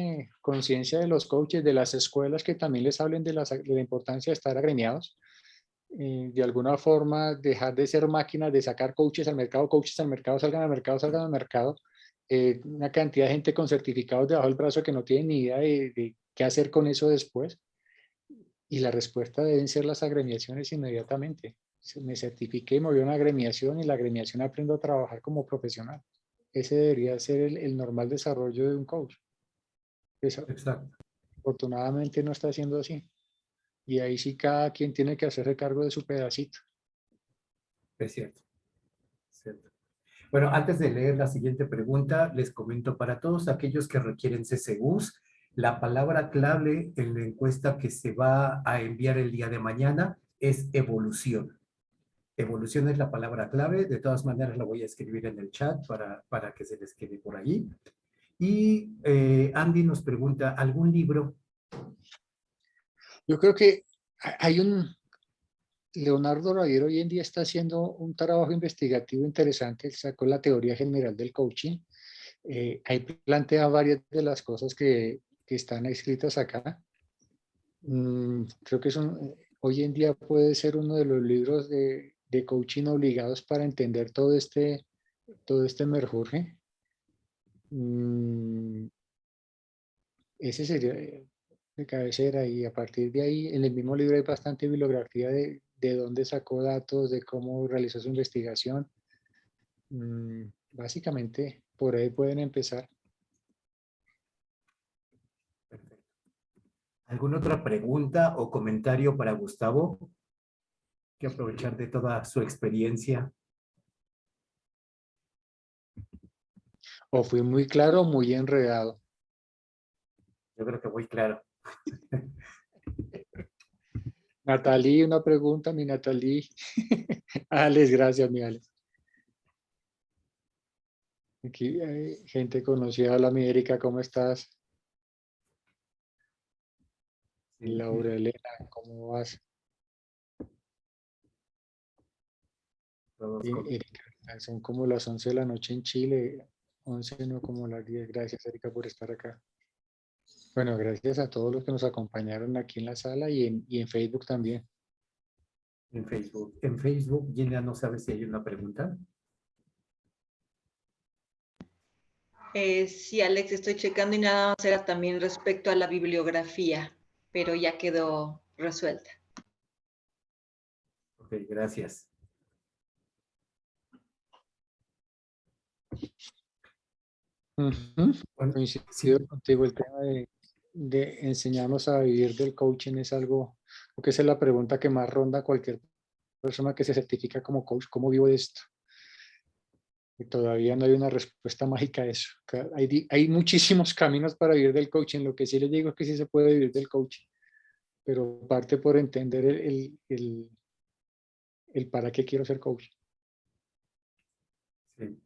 conciencia de los coaches, de las escuelas que también les hablen de la importancia de estar agremiados, de alguna forma dejar de ser máquinas de sacar coaches al mercado, salgan al mercado, salgan al mercado, una cantidad de gente con certificados debajo del brazo que no tiene ni idea de qué hacer con eso después. Y la respuesta deben ser las agremiaciones inmediatamente. Me certifiqué, me voy a una agremiación y la agremiación aprendo a trabajar como profesional. Ese debería ser el normal desarrollo de un coach. Exacto, Afortunadamente no está siendo así. Y ahí sí cada quien tiene que hacerse cargo de su pedacito. es cierto. Cierto. Bueno, antes de leer la siguiente pregunta, les comento para todos aquellos que requieren CCUs, la palabra clave en la encuesta que se va a enviar el día de mañana es evolución. Evolución es la palabra clave. De todas maneras, la voy a escribir en el chat para que se les quede por allí. Y Andy nos pregunta, ¿algún libro? Yo creo que hay Leonardo Raviro hoy en día está haciendo un trabajo investigativo interesante. Él sacó la teoría general del coaching. Ahí plantea varias de las cosas que están escritas acá. Creo que hoy en día puede ser uno de los libros de coaching obligados para entender todo este merjurje. Mm, Ese sería de cabecera y a partir de ahí, en el mismo libro hay bastante bibliografía de dónde sacó datos, de cómo realizó su investigación. Básicamente, por ahí pueden empezar. ¿Alguna otra pregunta o comentario para Gustavo? Que aprovechar de toda su experiencia. O fui muy claro o muy enredado. Yo creo que voy claro. Natalie, una pregunta, mi Natalie. Alex, gracias, mi Alex. Aquí hay gente conocida. Hola, mi Erika, ¿cómo estás? Sí, Laura Elena, ¿cómo vas? todos Erika, son como las 11 de la noche en Chile, 11 no como las 10. Gracias, Erika, por estar acá. Bueno, gracias a todos los que nos acompañaron aquí en la sala y en Facebook también. en Facebook. En Facebook, Gina, ¿no sabe si hay una pregunta? Sí, Alex, estoy checando y nada más era también respecto a la bibliografía, pero ya quedó resuelta. Ok, gracias. Bueno, sí, Coincido contigo, el tema de enseñarnos a vivir del coaching es algo, creo que esa es la pregunta que más ronda cualquier persona que se certifica como coach, ¿cómo vivo de esto? Y todavía no hay una respuesta mágica a eso. Hay muchísimos caminos para vivir del coaching. Lo que sí les digo es que sí se puede vivir del coaching, pero parte por entender el para qué quiero ser coach. Sí.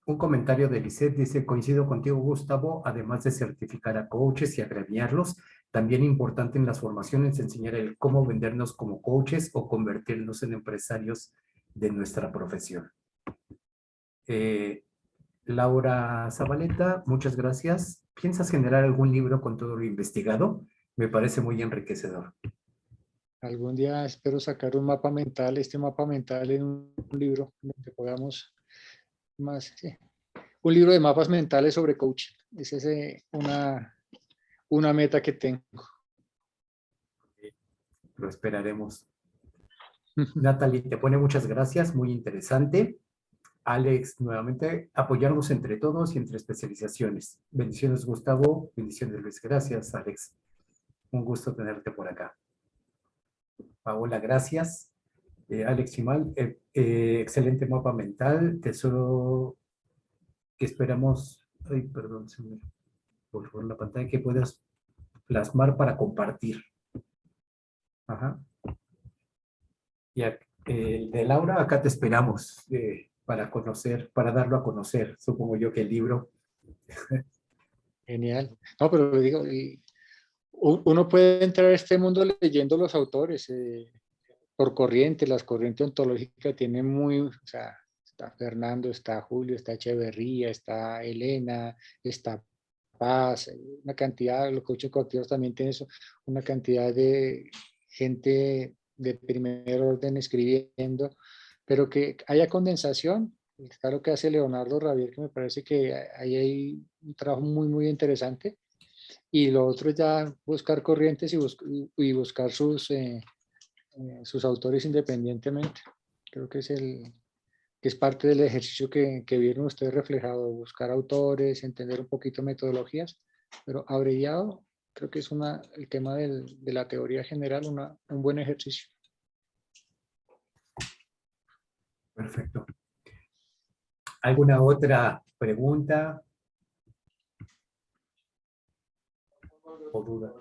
Un comentario de Lisette dice, coincido contigo, Gustavo, además de certificar a coaches y agremiarlos, también importante en las formaciones enseñar el cómo vendernos como coaches o convertirnos en empresarios de nuestra profesión. Laura Zabaleta, muchas gracias. ¿Piensas generar algún libro con todo lo investigado? Me parece muy enriquecedor. Algún día espero sacar un mapa mental, este mapa mental en un libro donde podamos más, sí, un libro de mapas mentales sobre coaching. Esa es una meta que tengo. Lo esperaremos. Natalie, te pone muchas gracias, muy interesante. Alex, nuevamente, apoyarnos entre todos y entre especializaciones. Bendiciones, Gustavo. Bendiciones, Luis. Gracias, Alex. Un gusto tenerte por acá. Paola, gracias. Alex Chimal, excelente mapa mental. Tesoro que esperamos. Ay, perdón, se me borró la pantalla, que puedas plasmar para compartir. Ajá. Y de Laura, acá te esperamos para conocer, para darlo a conocer. Supongo yo que el libro. Genial. No, pero digo, uno puede entrar a este mundo leyendo los autores por corriente. Las corrientes ontológicas tienen muy, o sea, está Fernando, está Julio, está Echeverría, está Elena, está Paz, una cantidad, los coaches coactivos también tienen eso, una cantidad de gente de primer orden escribiendo, pero que haya condensación. Está lo que hace Leonardo Ravier, que me parece que ahí hay un trabajo muy, muy interesante. Y lo otro es ya buscar corrientes y buscar sus autores independientemente. Creo que es parte del ejercicio que vieron ustedes reflejado, buscar autores, entender un poquito metodologías, pero abreviado, creo que es el tema de la teoría general, un buen ejercicio. Perfecto. ¿Alguna otra pregunta o duda?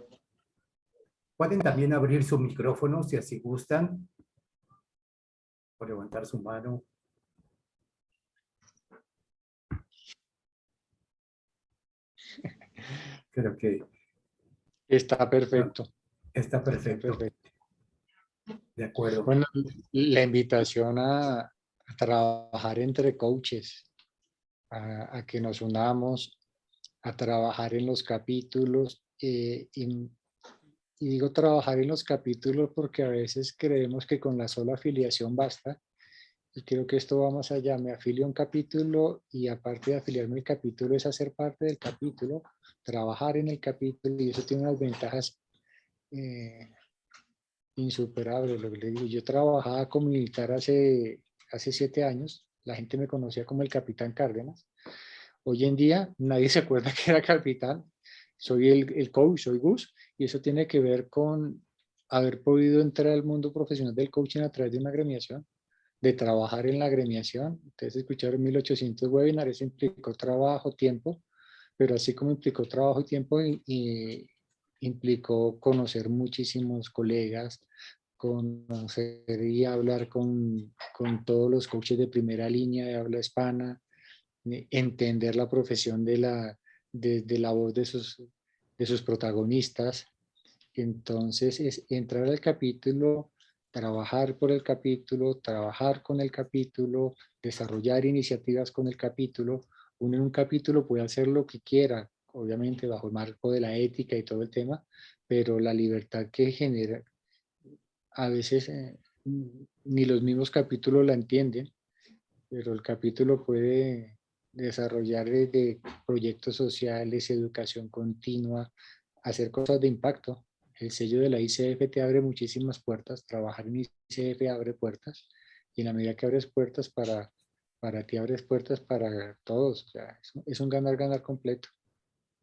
Pueden también abrir su micrófono si así gustan, o levantar su mano. Creo que Está perfecto. está Está perfecto. perfecto. De acuerdo. Bueno, la invitación a trabajar entre coaches, a que nos unamos, a trabajar en los capítulos. Y digo trabajar en los capítulos porque a veces creemos que con la sola afiliación basta. Y creo que esto va más allá. Me afilio a un capítulo y aparte de afiliarme al capítulo es hacer parte del capítulo, trabajar en el capítulo y eso tiene unas ventajas insuperables. Lo que le digo, yo trabajaba como militar hace 7 años. La gente me conocía como el Capitán Cárdenas. Hoy en día nadie se acuerda que era capitán. Soy el coach, soy Gus, y eso tiene que ver con haber podido entrar al mundo profesional del coaching a través de una agremiación, de trabajar en la agremiación. Ustedes escucharon 1800 webinars, eso implicó trabajo, tiempo, pero así como implicó trabajo y tiempo, y implicó conocer muchísimos colegas, conocer y hablar con todos los coaches de primera línea de habla hispana, entender la profesión de la voz de sus protagonistas. Entonces es entrar al capítulo, trabajar por el capítulo, trabajar con el capítulo, desarrollar iniciativas con el capítulo. Uno en un capítulo puede hacer lo que quiera, obviamente bajo el marco de la ética y todo el tema, pero la libertad que genera, a veces ni los mismos capítulos la entienden, pero el capítulo puede desarrollar desde proyectos sociales, educación continua, hacer cosas de impacto. El sello de la ICF te abre muchísimas puertas, trabajar en ICF abre puertas, y en la medida que abres puertas para ti, abres puertas para todos. O sea, es un ganar-ganar completo.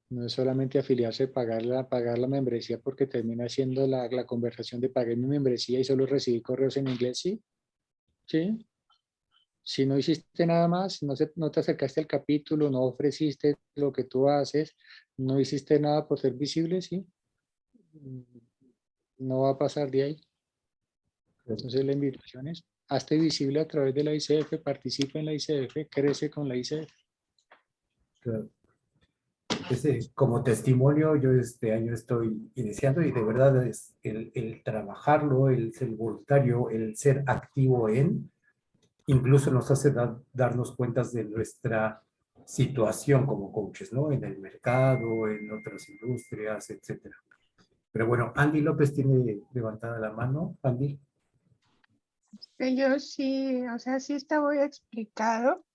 No es solamente afiliarse, pagar la membresía, porque termina siendo la conversación de pagué mi membresía y solo recibí correos en inglés, sí, sí. Si no hiciste nada más, no te acercaste al capítulo, no ofreciste lo que tú haces, no hiciste nada por ser visible, sí, no va a pasar de ahí. Entonces la invitación es, hazte visible a través de la ICF, participa en la ICF, crece con la ICF. Claro. Como testimonio, yo este año estoy iniciando y de verdad es el trabajarlo, el ser voluntario, el ser activo incluso nos hace darnos cuentas de nuestra situación como coaches, ¿no? En el mercado, en otras industrias, etcétera. Pero bueno, Andy López tiene levantada la mano. Andy. Yo sí, o sea, sí está muy explicado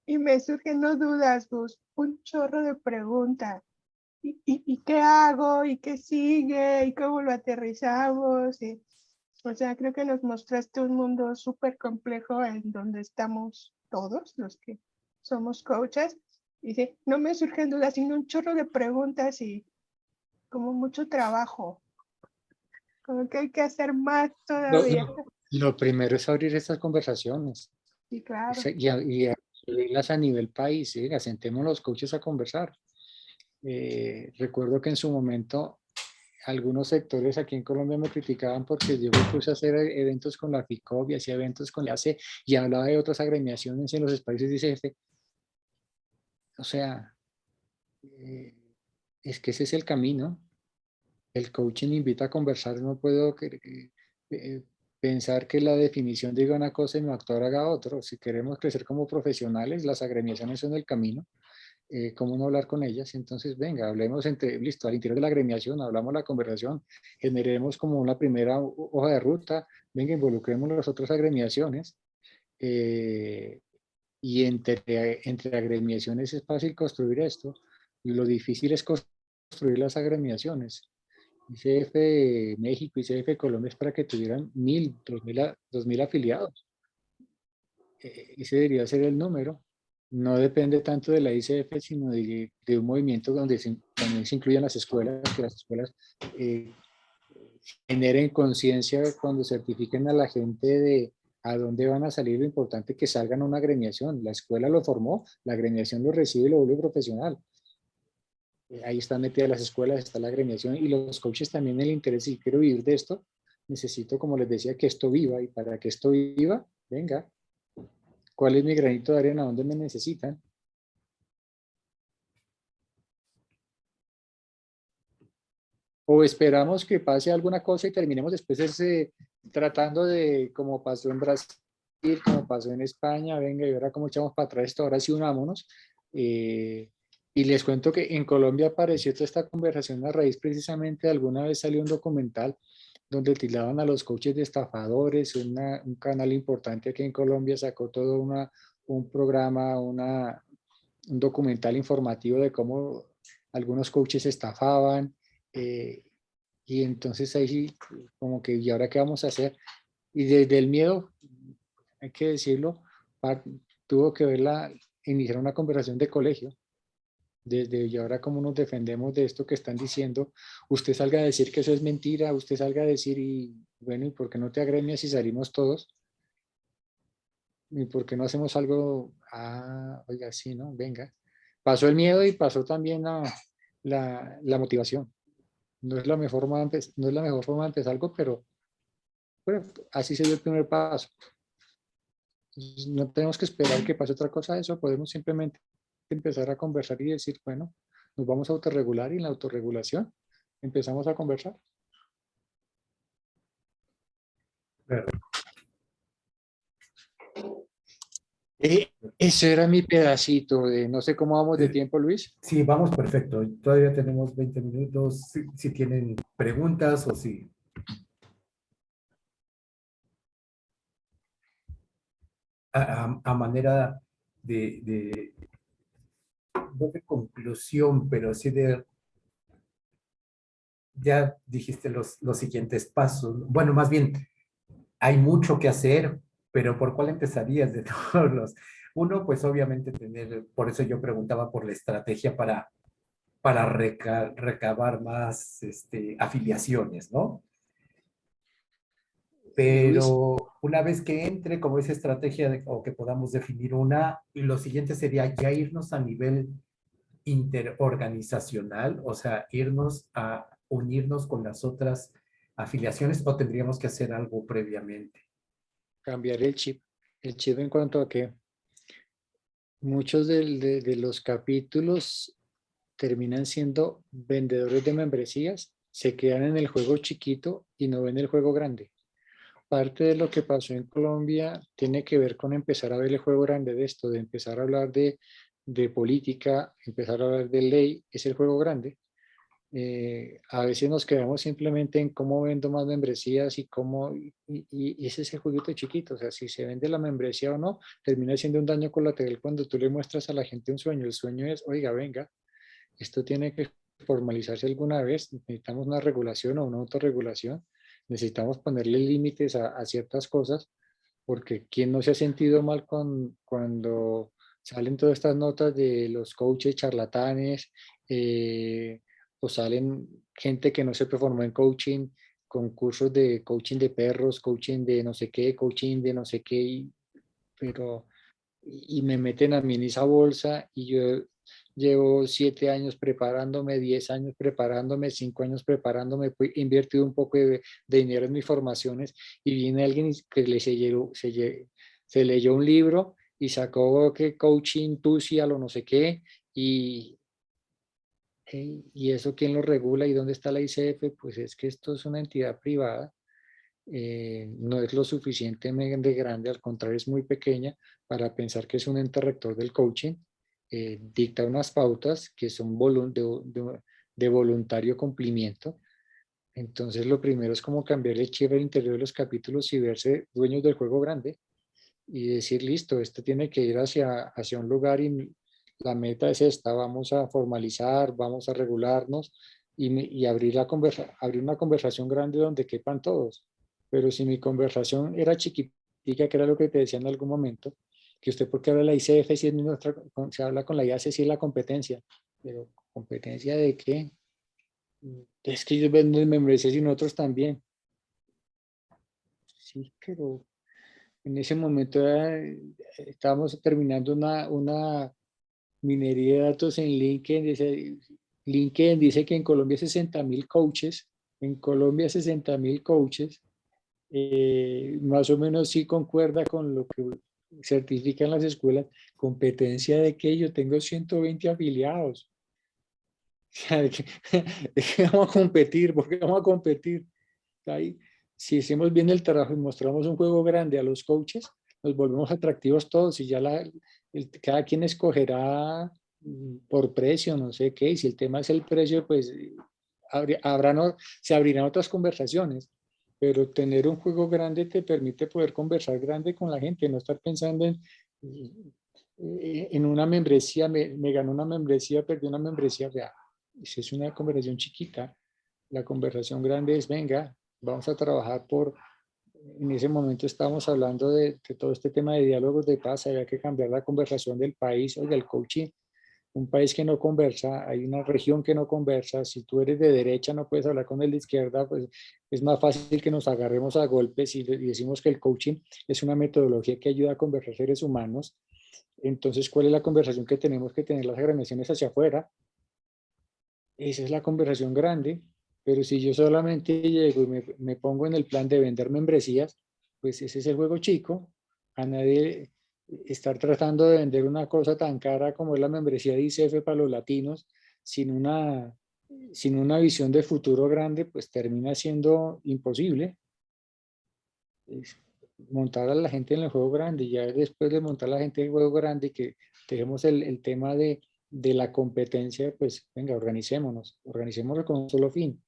y me surgen no dudas, Gus, un chorro de preguntas. ¿Y qué hago? ¿Y qué sigue? ¿Y cómo lo aterrizamos? O sea, creo que nos mostraste un mundo súper complejo en donde estamos todos los que somos coaches. Y sí, no me surgen dudas, sino un chorro de preguntas y como mucho trabajo. Como que hay que hacer más todavía. Lo primero es abrir estas conversaciones Sí, claro. y subirlas a nivel país, ¿sí? Sentemos los coaches a conversar. Recuerdo que en su momento algunos sectores aquí en Colombia me criticaban porque yo me puse a hacer eventos con la FICOB y hacía eventos con la AC y hablaba de otras agremiaciones en los espacios de ICF. O sea, es que ese es el camino. El coaching invita a conversar, no puedo pensar que la definición diga una cosa y mi actor haga otro. Si queremos crecer como profesionales, las agremiaciones son el camino. ¿Cómo no hablar con ellas? Entonces, venga, hablemos listo, al interior de la agremiación, hablamos la conversación, generemos como una primera hoja de ruta, venga, involucremos las otras agremiaciones, y entre agremiaciones es fácil construir esto, y lo difícil es construir las agremiaciones. ICF México, ICF Colombia es para que tuvieran 1,000, 2,000 afiliados. Ese debería ser el número. No depende tanto de la ICF, sino de un movimiento donde también se incluyan las escuelas, que las escuelas generen conciencia cuando certifiquen a la gente de a dónde van a salir. Lo importante es que salgan a una agremiación. La escuela lo formó, la agremiación lo recibe y lo vuelve profesional. Ahí están metidas las escuelas, está la agremiación y los coaches también el interés. Si quiero vivir de esto, necesito, como les decía, que esto viva, y para que esto viva, venga, ¿cuál es mi granito de arena? ¿Dónde me necesitan? O esperamos que pase alguna cosa y terminemos después tratando de, como pasó en Brasil, como pasó en España, venga, y ahora cómo echamos para atrás esto, ahora sí unámonos. Y les cuento que en Colombia apareció toda esta conversación a raíz precisamente de alguna vez salió un documental donde tildaban a los coaches de estafadores. Un canal importante aquí en Colombia sacó todo un programa, un documental informativo de cómo algunos coaches estafaban. Y entonces ahí sí, como que, ¿y ahora qué vamos a hacer? Y desde el miedo, hay que decirlo, tuvo que iniciar una conversación de colegio. Desde y ahora cómo nos defendemos de esto que están diciendo. Usted salga a decir que eso es mentira, usted salga a decir, y bueno, ¿y por qué no te agremias si salimos todos? ¿Y por qué no hacemos algo? Ah, oiga, sí, ¿no? Venga. Pasó el miedo y pasó también la motivación. No es la mejor forma no es la mejor forma de empezar algo, pero bueno, así se dio el primer paso. Entonces, no tenemos que esperar que pase otra cosa de eso, podemos simplemente empezar a conversar y decir, bueno, nos vamos a autorregular, y en la autorregulación empezamos a conversar. Claro. Ese era mi pedacito de, no sé cómo vamos de tiempo, Luis. Sí, vamos perfecto. Todavía tenemos 20 minutos. Si tienen preguntas o si... A manera de, no de conclusión, pero sí de... Ya dijiste los siguientes pasos. Bueno, más bien, hay mucho que hacer, pero ¿por cuál empezarías de todos los? Uno, pues obviamente por eso yo preguntaba por la estrategia para recabar más afiliaciones, ¿no? Pero una vez que entre como esa estrategia o que podamos definir una, lo siguiente sería ya irnos a nivel interorganizacional, o sea, irnos a unirnos con las otras afiliaciones o tendríamos que hacer algo previamente? Cambiar el chip. El chip en cuanto a que muchos de los capítulos terminan siendo vendedores de membresías, se quedan en el juego chiquito y no ven el juego grande. Parte de lo que pasó en Colombia tiene que ver con empezar a ver el juego grande de esto, de empezar a hablar de política, empezar a hablar de ley, es el juego grande. A veces nos quedamos simplemente en cómo vendo más membresías y cómo, y ese es el jueguito chiquito, o sea, si se vende la membresía o no, termina siendo un daño colateral cuando tú le muestras a la gente un sueño. El sueño es, oiga, venga, esto tiene que formalizarse alguna vez, necesitamos una regulación o una autorregulación, necesitamos ponerle límites a ciertas cosas, porque ¿quién no se ha sentido mal cuando salen todas estas notas de los coaches charlatanes, o salen gente que no se performó en coaching, con cursos de coaching de perros, coaching de no sé qué, coaching de no sé qué, pero y me meten a mí en esa bolsa y yo llevo 7 años preparándome, 10 años preparándome, 5 años preparándome, pues, he invertido un poco de dinero en mis formaciones y viene alguien que se leyó un libro y sacó que coaching, tusi, a lo no sé qué, y, y eso quién lo regula y dónde está la ICF, pues es que esto es una entidad privada, no es lo suficientemente grande, al contrario es muy pequeña para pensar que es un ente rector del coaching, dicta unas pautas que son de voluntario cumplimiento. Entonces lo primero es como cambiar el chip al interior de los capítulos y verse dueños del juego grande y decir, listo, esto tiene que ir hacia un lugar y la meta es esta, vamos a formalizar, vamos a regularnos y abrir abrir una conversación grande donde quepan todos. Pero si mi conversación era chiquitica, que era lo que te decía en algún momento, que usted por qué habla de la ICF si es nuestra, se habla con la IAC si es la competencia, pero ¿competencia de qué? Es que ellos venden membresías y nosotros también. Sí, pero en ese momento estábamos terminando una minería de datos en LinkedIn. LinkedIn dice que en Colombia 60.000 coaches, en Colombia 60.000 coaches, más o menos sí concuerda con lo que certifican las escuelas, competencia de que yo tengo 120 afiliados. O sea, ¿de qué vamos a competir? ¿Por qué vamos a competir? Ahí, si hacemos bien el trabajo y mostramos un juego grande a los coaches, nos volvemos atractivos todos y ya cada quien escogerá por precio, no sé qué, y si el tema es el precio, pues se abrirán otras conversaciones, pero tener un juego grande te permite poder conversar grande con la gente, no estar pensando en una membresía, me ganó una membresía, perdí una membresía, vea, esa es una conversación chiquita. La conversación grande es, venga, vamos a trabajar en ese momento estábamos hablando de todo este tema de diálogos de paz, había que cambiar la conversación del país, oiga, el coaching, un país que no conversa, hay una región que no conversa, si tú eres de derecha no puedes hablar con el de izquierda, pues es más fácil que nos agarremos a golpes y decimos que el coaching es una metodología que ayuda a conversar seres humanos. Entonces, ¿cuál es la conversación que tenemos que tener las agremiaciones hacia afuera? Esa es la conversación grande, pero si yo solamente llego y me pongo en el plan de vender membresías, pues ese es el juego chico. A nadie estar tratando de vender una cosa tan cara como es la membresía de ICF para los latinos, sin una visión de futuro grande, pues termina siendo imposible. Montar a la gente en el juego grande, ya después de montar a la gente en el juego grande, que tenemos el tema de la competencia, pues venga, organicémonos con un solo fin,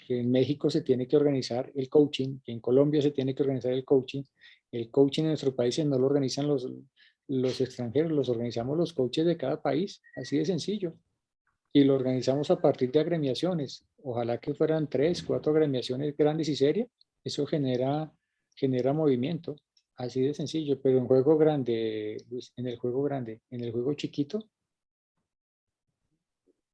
que en México se tiene que organizar el coaching, que en Colombia se tiene que organizar el coaching en nuestros países no lo organizan los extranjeros, los organizamos los coaches de cada país, así de sencillo, y lo organizamos a partir de agremiaciones, ojalá que fueran 3, 4 agremiaciones grandes y serias, eso genera movimiento, así de sencillo, pero en juego grande, Luis, en el juego grande, en el juego chiquito,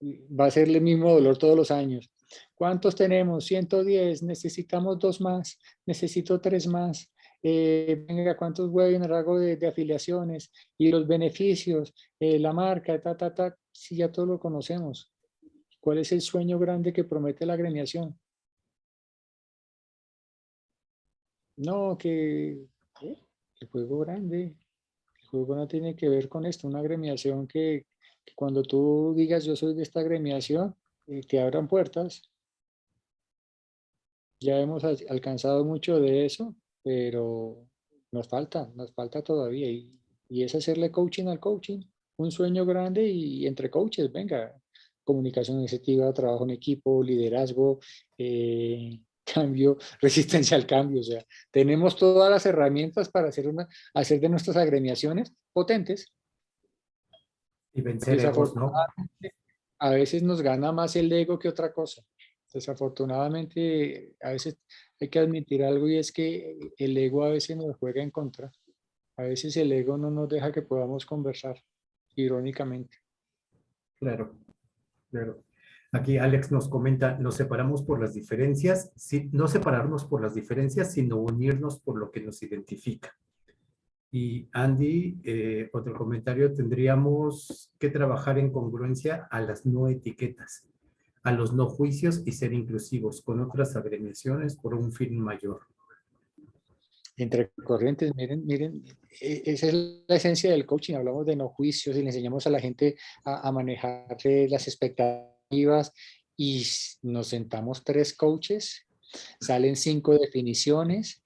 va a ser el mismo dolor todos los años. ¿Cuántos tenemos? 110, necesitamos 2 más, necesito 3 más. Venga, ¿cuántos webinars hago de afiliaciones? Y los beneficios, la marca, si ya todos lo conocemos. ¿Cuál es el sueño grande que promete la agremiación? No, que el juego grande, el juego no tiene que ver con esto, una agremiación que cuando tú digas yo soy de esta agremiación, te abran puertas. Ya hemos alcanzado mucho de eso, pero nos falta todavía. Y es hacerle coaching al coaching, un sueño grande y entre coaches, venga, comunicación efectiva, trabajo en equipo, liderazgo, cambio, resistencia al cambio. O sea, tenemos todas las herramientas para hacer de nuestras agremiaciones potentes. Y vencer egos, ¿no? A veces nos gana más el ego que otra cosa. Desafortunadamente, a veces hay que admitir algo y es que el ego a veces nos juega en contra. A veces el ego no nos deja que podamos conversar, irónicamente. Claro, claro. Aquí Alex nos comenta, nos separamos por las diferencias, sí, no separarnos por las diferencias, sino unirnos por lo que nos identifica. Y Andy, otro comentario, tendríamos que trabajar en congruencia a las no etiquetas, a los no juicios y ser inclusivos con otras agremiaciones por un fin mayor. Entre corrientes, miren, esa es la esencia del coaching. Hablamos de no juicios y le enseñamos a la gente a manejar las expectativas y nos sentamos 3 coaches, salen 5 definiciones,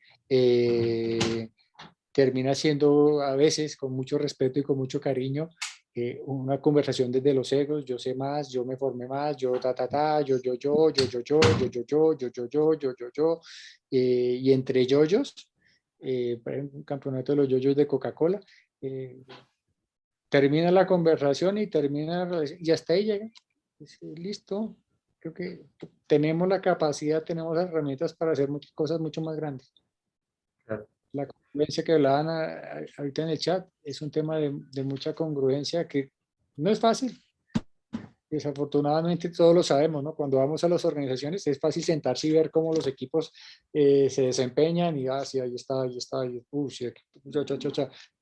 termina siendo a veces con mucho respeto y con mucho cariño una conversación desde los egos, yo sé más, yo me formé más, yo yo, y entre yoyos, un campeonato de los yoyos de Coca-Cola, termina la conversación y hasta ahí llega, listo, creo que tenemos la capacidad, tenemos las herramientas para hacer muchas cosas mucho más grandes. Claro. La congruencia que hablaban ahorita en el chat es un tema de mucha congruencia que no es fácil. Desafortunadamente todos lo sabemos, ¿no? Cuando vamos a las organizaciones es fácil sentarse y ver cómo los equipos se desempeñan y sí, ahí está, sí,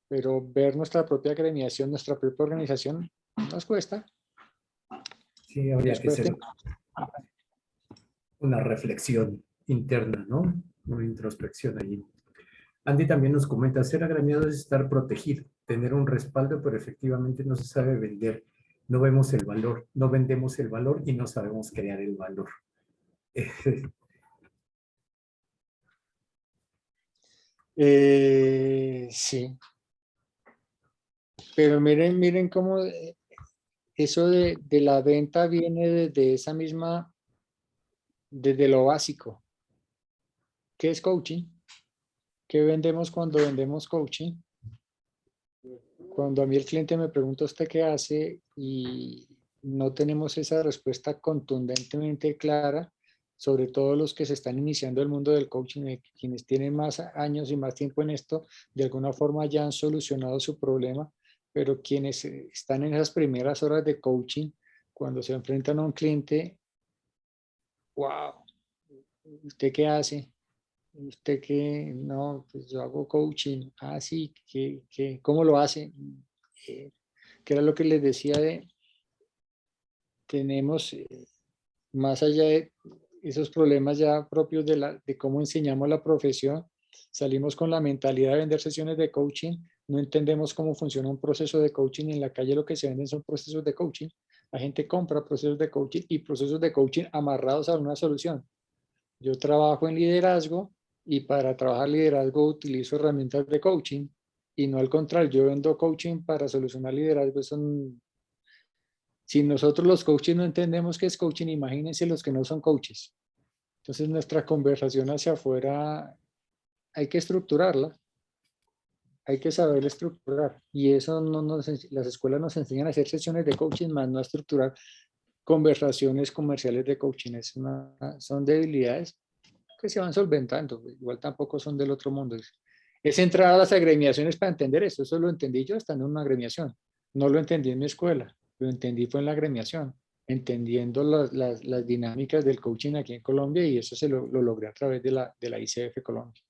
pero ver nuestra propia agremiación, nuestra propia organización nos cuesta. Sí, habría que hacer una reflexión interna, ¿no? Una introspección allí. Andy también nos comenta, ser agremiado es estar protegido, tener un respaldo, pero efectivamente no se sabe vender. No vemos el valor, no vendemos el valor y no sabemos crear el valor. Sí. Pero miren cómo eso de la venta viene desde esa misma, desde lo básico. ¿Qué es coaching? ¿Qué vendemos cuando vendemos coaching? Cuando a mí el cliente me pregunta usted qué hace y no tenemos esa respuesta contundentemente clara, sobre todo los que se están iniciando el mundo del coaching, quienes tienen más años y más tiempo en esto, de alguna forma ya han solucionado su problema, pero quienes están en esas primeras horas de coaching, cuando se enfrentan a un cliente, wow, ¿usted qué hace? ¿Usted qué? No, pues yo hago coaching. Ah, sí, ¿cómo lo hace? Que era lo que les decía tenemos, más allá de esos problemas ya propios de cómo enseñamos la profesión, salimos con la mentalidad de vender sesiones de coaching, no entendemos cómo funciona un proceso de coaching, en la calle lo que se venden son procesos de coaching, la gente compra procesos de coaching y procesos de coaching amarrados a una solución. Yo trabajo en liderazgo y para trabajar liderazgo utilizo herramientas de coaching y no al contrario, yo vendo coaching para solucionar liderazgo. Si nosotros los coaches no entendemos qué es coaching, imagínense los que no son coaches. Entonces nuestra conversación hacia afuera hay que estructurarla, hay que saber estructurar y eso las escuelas nos enseñan a hacer sesiones de coaching, más no a estructurar conversaciones comerciales de coaching. Son debilidades que se van solventando, igual tampoco son del otro mundo. Es entrar a las agremiaciones para entender esto, eso lo entendí yo estando en una agremiación, no lo entendí en mi escuela, lo entendí fue en la agremiación, entendiendo las dinámicas del coaching aquí en Colombia y eso se lo logré a través de la ICF Colombia.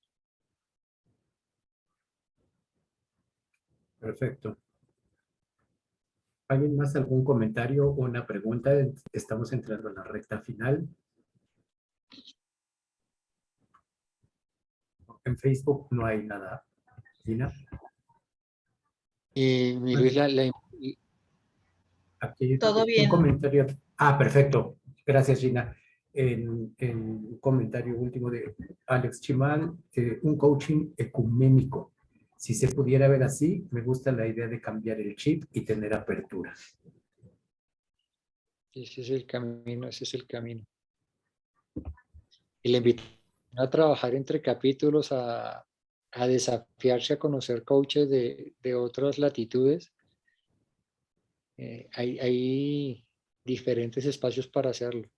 Perfecto. ¿Alguien más algún comentario o una pregunta? Estamos entrando en la recta final. en Facebook no hay nada. Gina, Mi Luis, aquí hay Todo un bien. comentario. Ah, perfecto. Gracias, Gina. En un comentario último de Alex Chimal, un coaching ecuménico. Si se pudiera ver así, me gusta la idea de cambiar el chip y tener apertura. ese es el camino, ese es el camino. Y le invito a trabajar entre capítulos, a desafiarse a conocer coaches de otras latitudes. Hay diferentes espacios para hacerlo.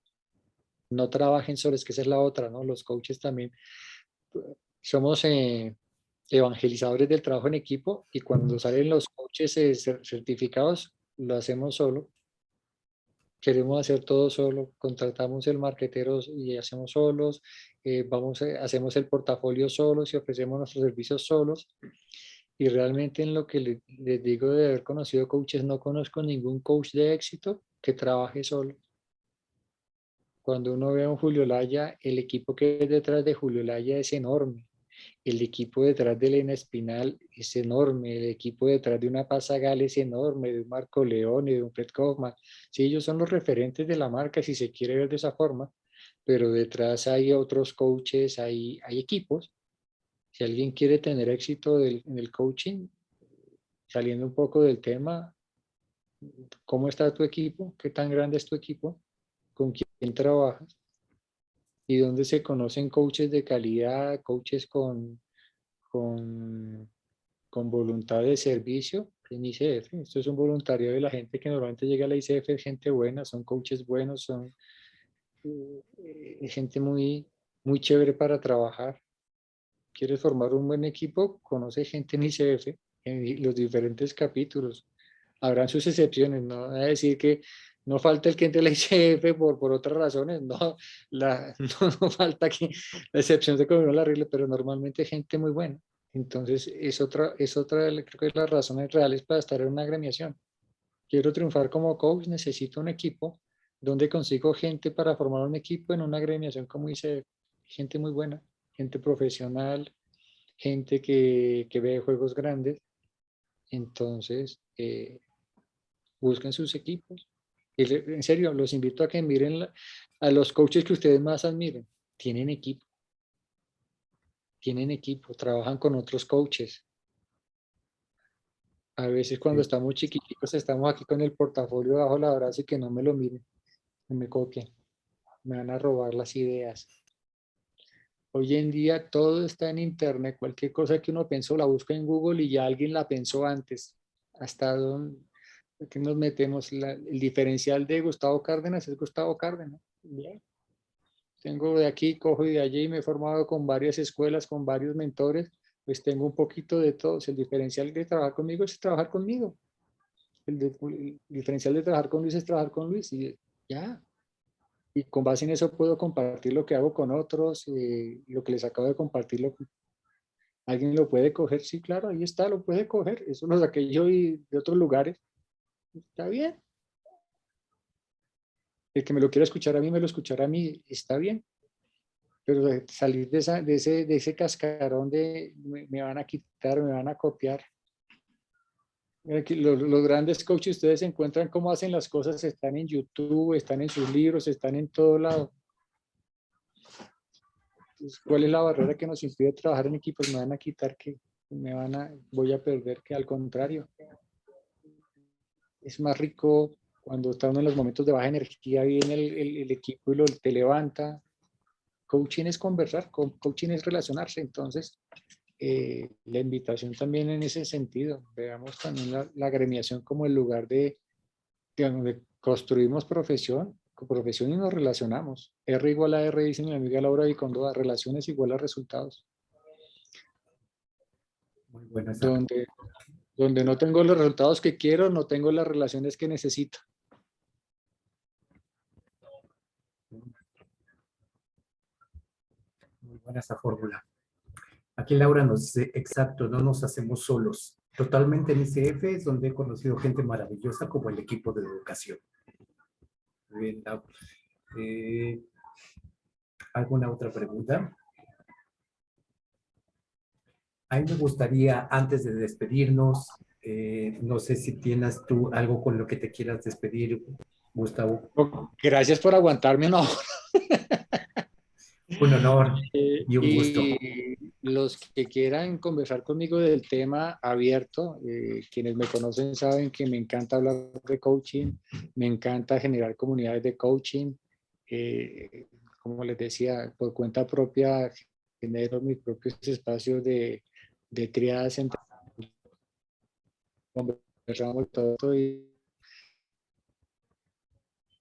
No trabajen solos, que esa es la otra, ¿no? Los coaches también somos evangelizadores del trabajo en equipo, y cuando salen los coaches certificados, lo hacemos solo. Queremos hacer todo solo, contratamos el marquetero y hacemos solos, hacemos el portafolio solos y ofrecemos nuestros servicios solos. Y realmente, en lo que les digo de haber conocido coaches, no conozco ningún coach de éxito que trabaje solo. Cuando uno ve a un Julio Laya, el equipo que es detrás de Julio Laya es enorme. El equipo detrás de Elena Espinal es enorme. El equipo detrás de una Paz Zagal es enorme, de un Marco León y de un Fred Kaufman. Sí, ellos son los referentes de la marca, si se quiere ver de esa forma, pero detrás hay otros coaches, hay equipos. Si alguien quiere tener éxito en el coaching, saliendo un poco del tema, ¿cómo está tu equipo? ¿Qué tan grande es tu equipo? ¿Con quién trabajas? ¿Y dónde se conocen coaches de calidad, coaches con voluntad de servicio en ICF? Esto es un voluntariado de la gente que normalmente llega a la ICF, es gente buena, son coaches buenos, son gente muy, muy chévere para trabajar. ¿Quieres formar un buen equipo? Conoce gente en ICF, en los diferentes capítulos. Habrán sus excepciones, no voy a decir que no falta el que entre a la ICF por otras razones, no, no falta que la excepción se comió la regla, pero normalmente gente muy buena. Entonces, es otra, creo que es las razones reales para estar en una agremiación. Quiero triunfar como coach, necesito un equipo. ¿Dónde consigo gente para formar un equipo? En una agremiación como ICF. Gente muy buena, gente profesional, gente que ve juegos grandes. Entonces, busquen sus equipos. Y en serio, los invito a que miren a los coaches que ustedes más admiren. Tienen equipo, trabajan con otros coaches. A veces cuando estamos chiquiticos, estamos aquí con el portafolio bajo la brazo y que no me lo miren, no me copien, me van a robar las ideas. Hoy en día todo está en internet, cualquier cosa que uno pensó la busca en Google y ya alguien la pensó antes. Hasta donde que nos metemos, el diferencial de Gustavo Cárdenas es Gustavo Cárdenas. Bien. Tengo de aquí, cojo y de allí, me he formado con varias escuelas, con varios mentores, pues tengo un poquito de todos. El diferencial de trabajar conmigo es trabajar conmigo. El diferencial de trabajar con Luis es trabajar con Luis y ya. Y con base en eso puedo compartir lo que hago con otros, lo que les acabo de compartir. ¿Alguien lo puede coger? Sí, claro, ahí está, lo puede coger. Eso lo saqué yo de otros lugares. Está bien. El que me lo quiera escuchar a mí, me lo escuchará a mí, está bien. Pero salir de ese cascarón de me van a quitar, me van a copiar. Los grandes coaches, ustedes encuentran cómo hacen las cosas, están en YouTube, están en sus libros, están en todo lado. Entonces, ¿cuál es la barrera que nos impide trabajar en equipos? Me van a quitar, que voy a perder, que al contrario. Es más rico cuando está uno en los momentos de baja energía, viene el equipo y te levanta. Coaching es conversar, coaching es relacionarse. Entonces, la invitación también en ese sentido. Veamos también la agremiación como el lugar donde construimos profesión y nos relacionamos. R igual a R, dice mi amiga Laura Vicondoa, relaciones igual a resultados. Muy buena esa. Donde no tengo los resultados que quiero, no tengo las relaciones que necesito. Muy buena esa fórmula. Aquí Laura nos dice, exacto, no nos hacemos solos. Totalmente en ICF es donde he conocido gente maravillosa como el equipo de educación. Muy bien, Laura. ¿Alguna otra pregunta? A mí me gustaría, antes de despedirnos, no sé si tienes tú algo con lo que te quieras despedir, Gustavo. Gracias por aguantarme una hora. Un honor y un gusto. Y los que quieran conversar conmigo del tema abierto, quienes me conocen saben que me encanta hablar de coaching, me encanta generar comunidades de coaching. Como les decía, por cuenta propia genero mis propios espacios de triadas entre conversamos todo y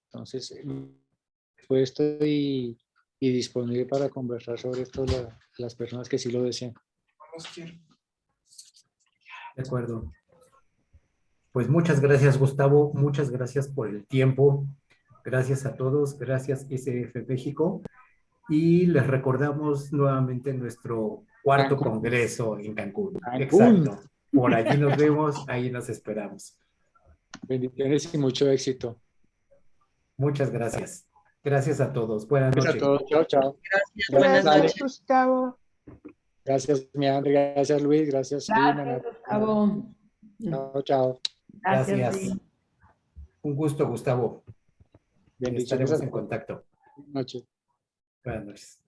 entonces puesto y disponible para conversar sobre esto las personas que sí lo desean. De acuerdo. Pues muchas gracias, Gustavo. Muchas gracias por el tiempo. Gracias a todos. Gracias, ICF México. Y les recordamos nuevamente nuestro cuarto Cancún. congreso en Cancún. Cancún. Exacto. Por allí nos vemos, ahí nos esperamos. Bendiciones y mucho éxito. Muchas gracias. Gracias a todos. Buenas Gracias a noches. todos. Chao, chao. Gracias, buenas Dale. noches. Gracias, Gustavo. Gracias, mi André. Gracias, Luis. Gracias, Gracias, Gustavo. Chao, chao. Gracias. Gracias. Sí. Un gusto, Gustavo. Bendiciones Estaremos a en todos. contacto. Buenas noches. Buenas noches.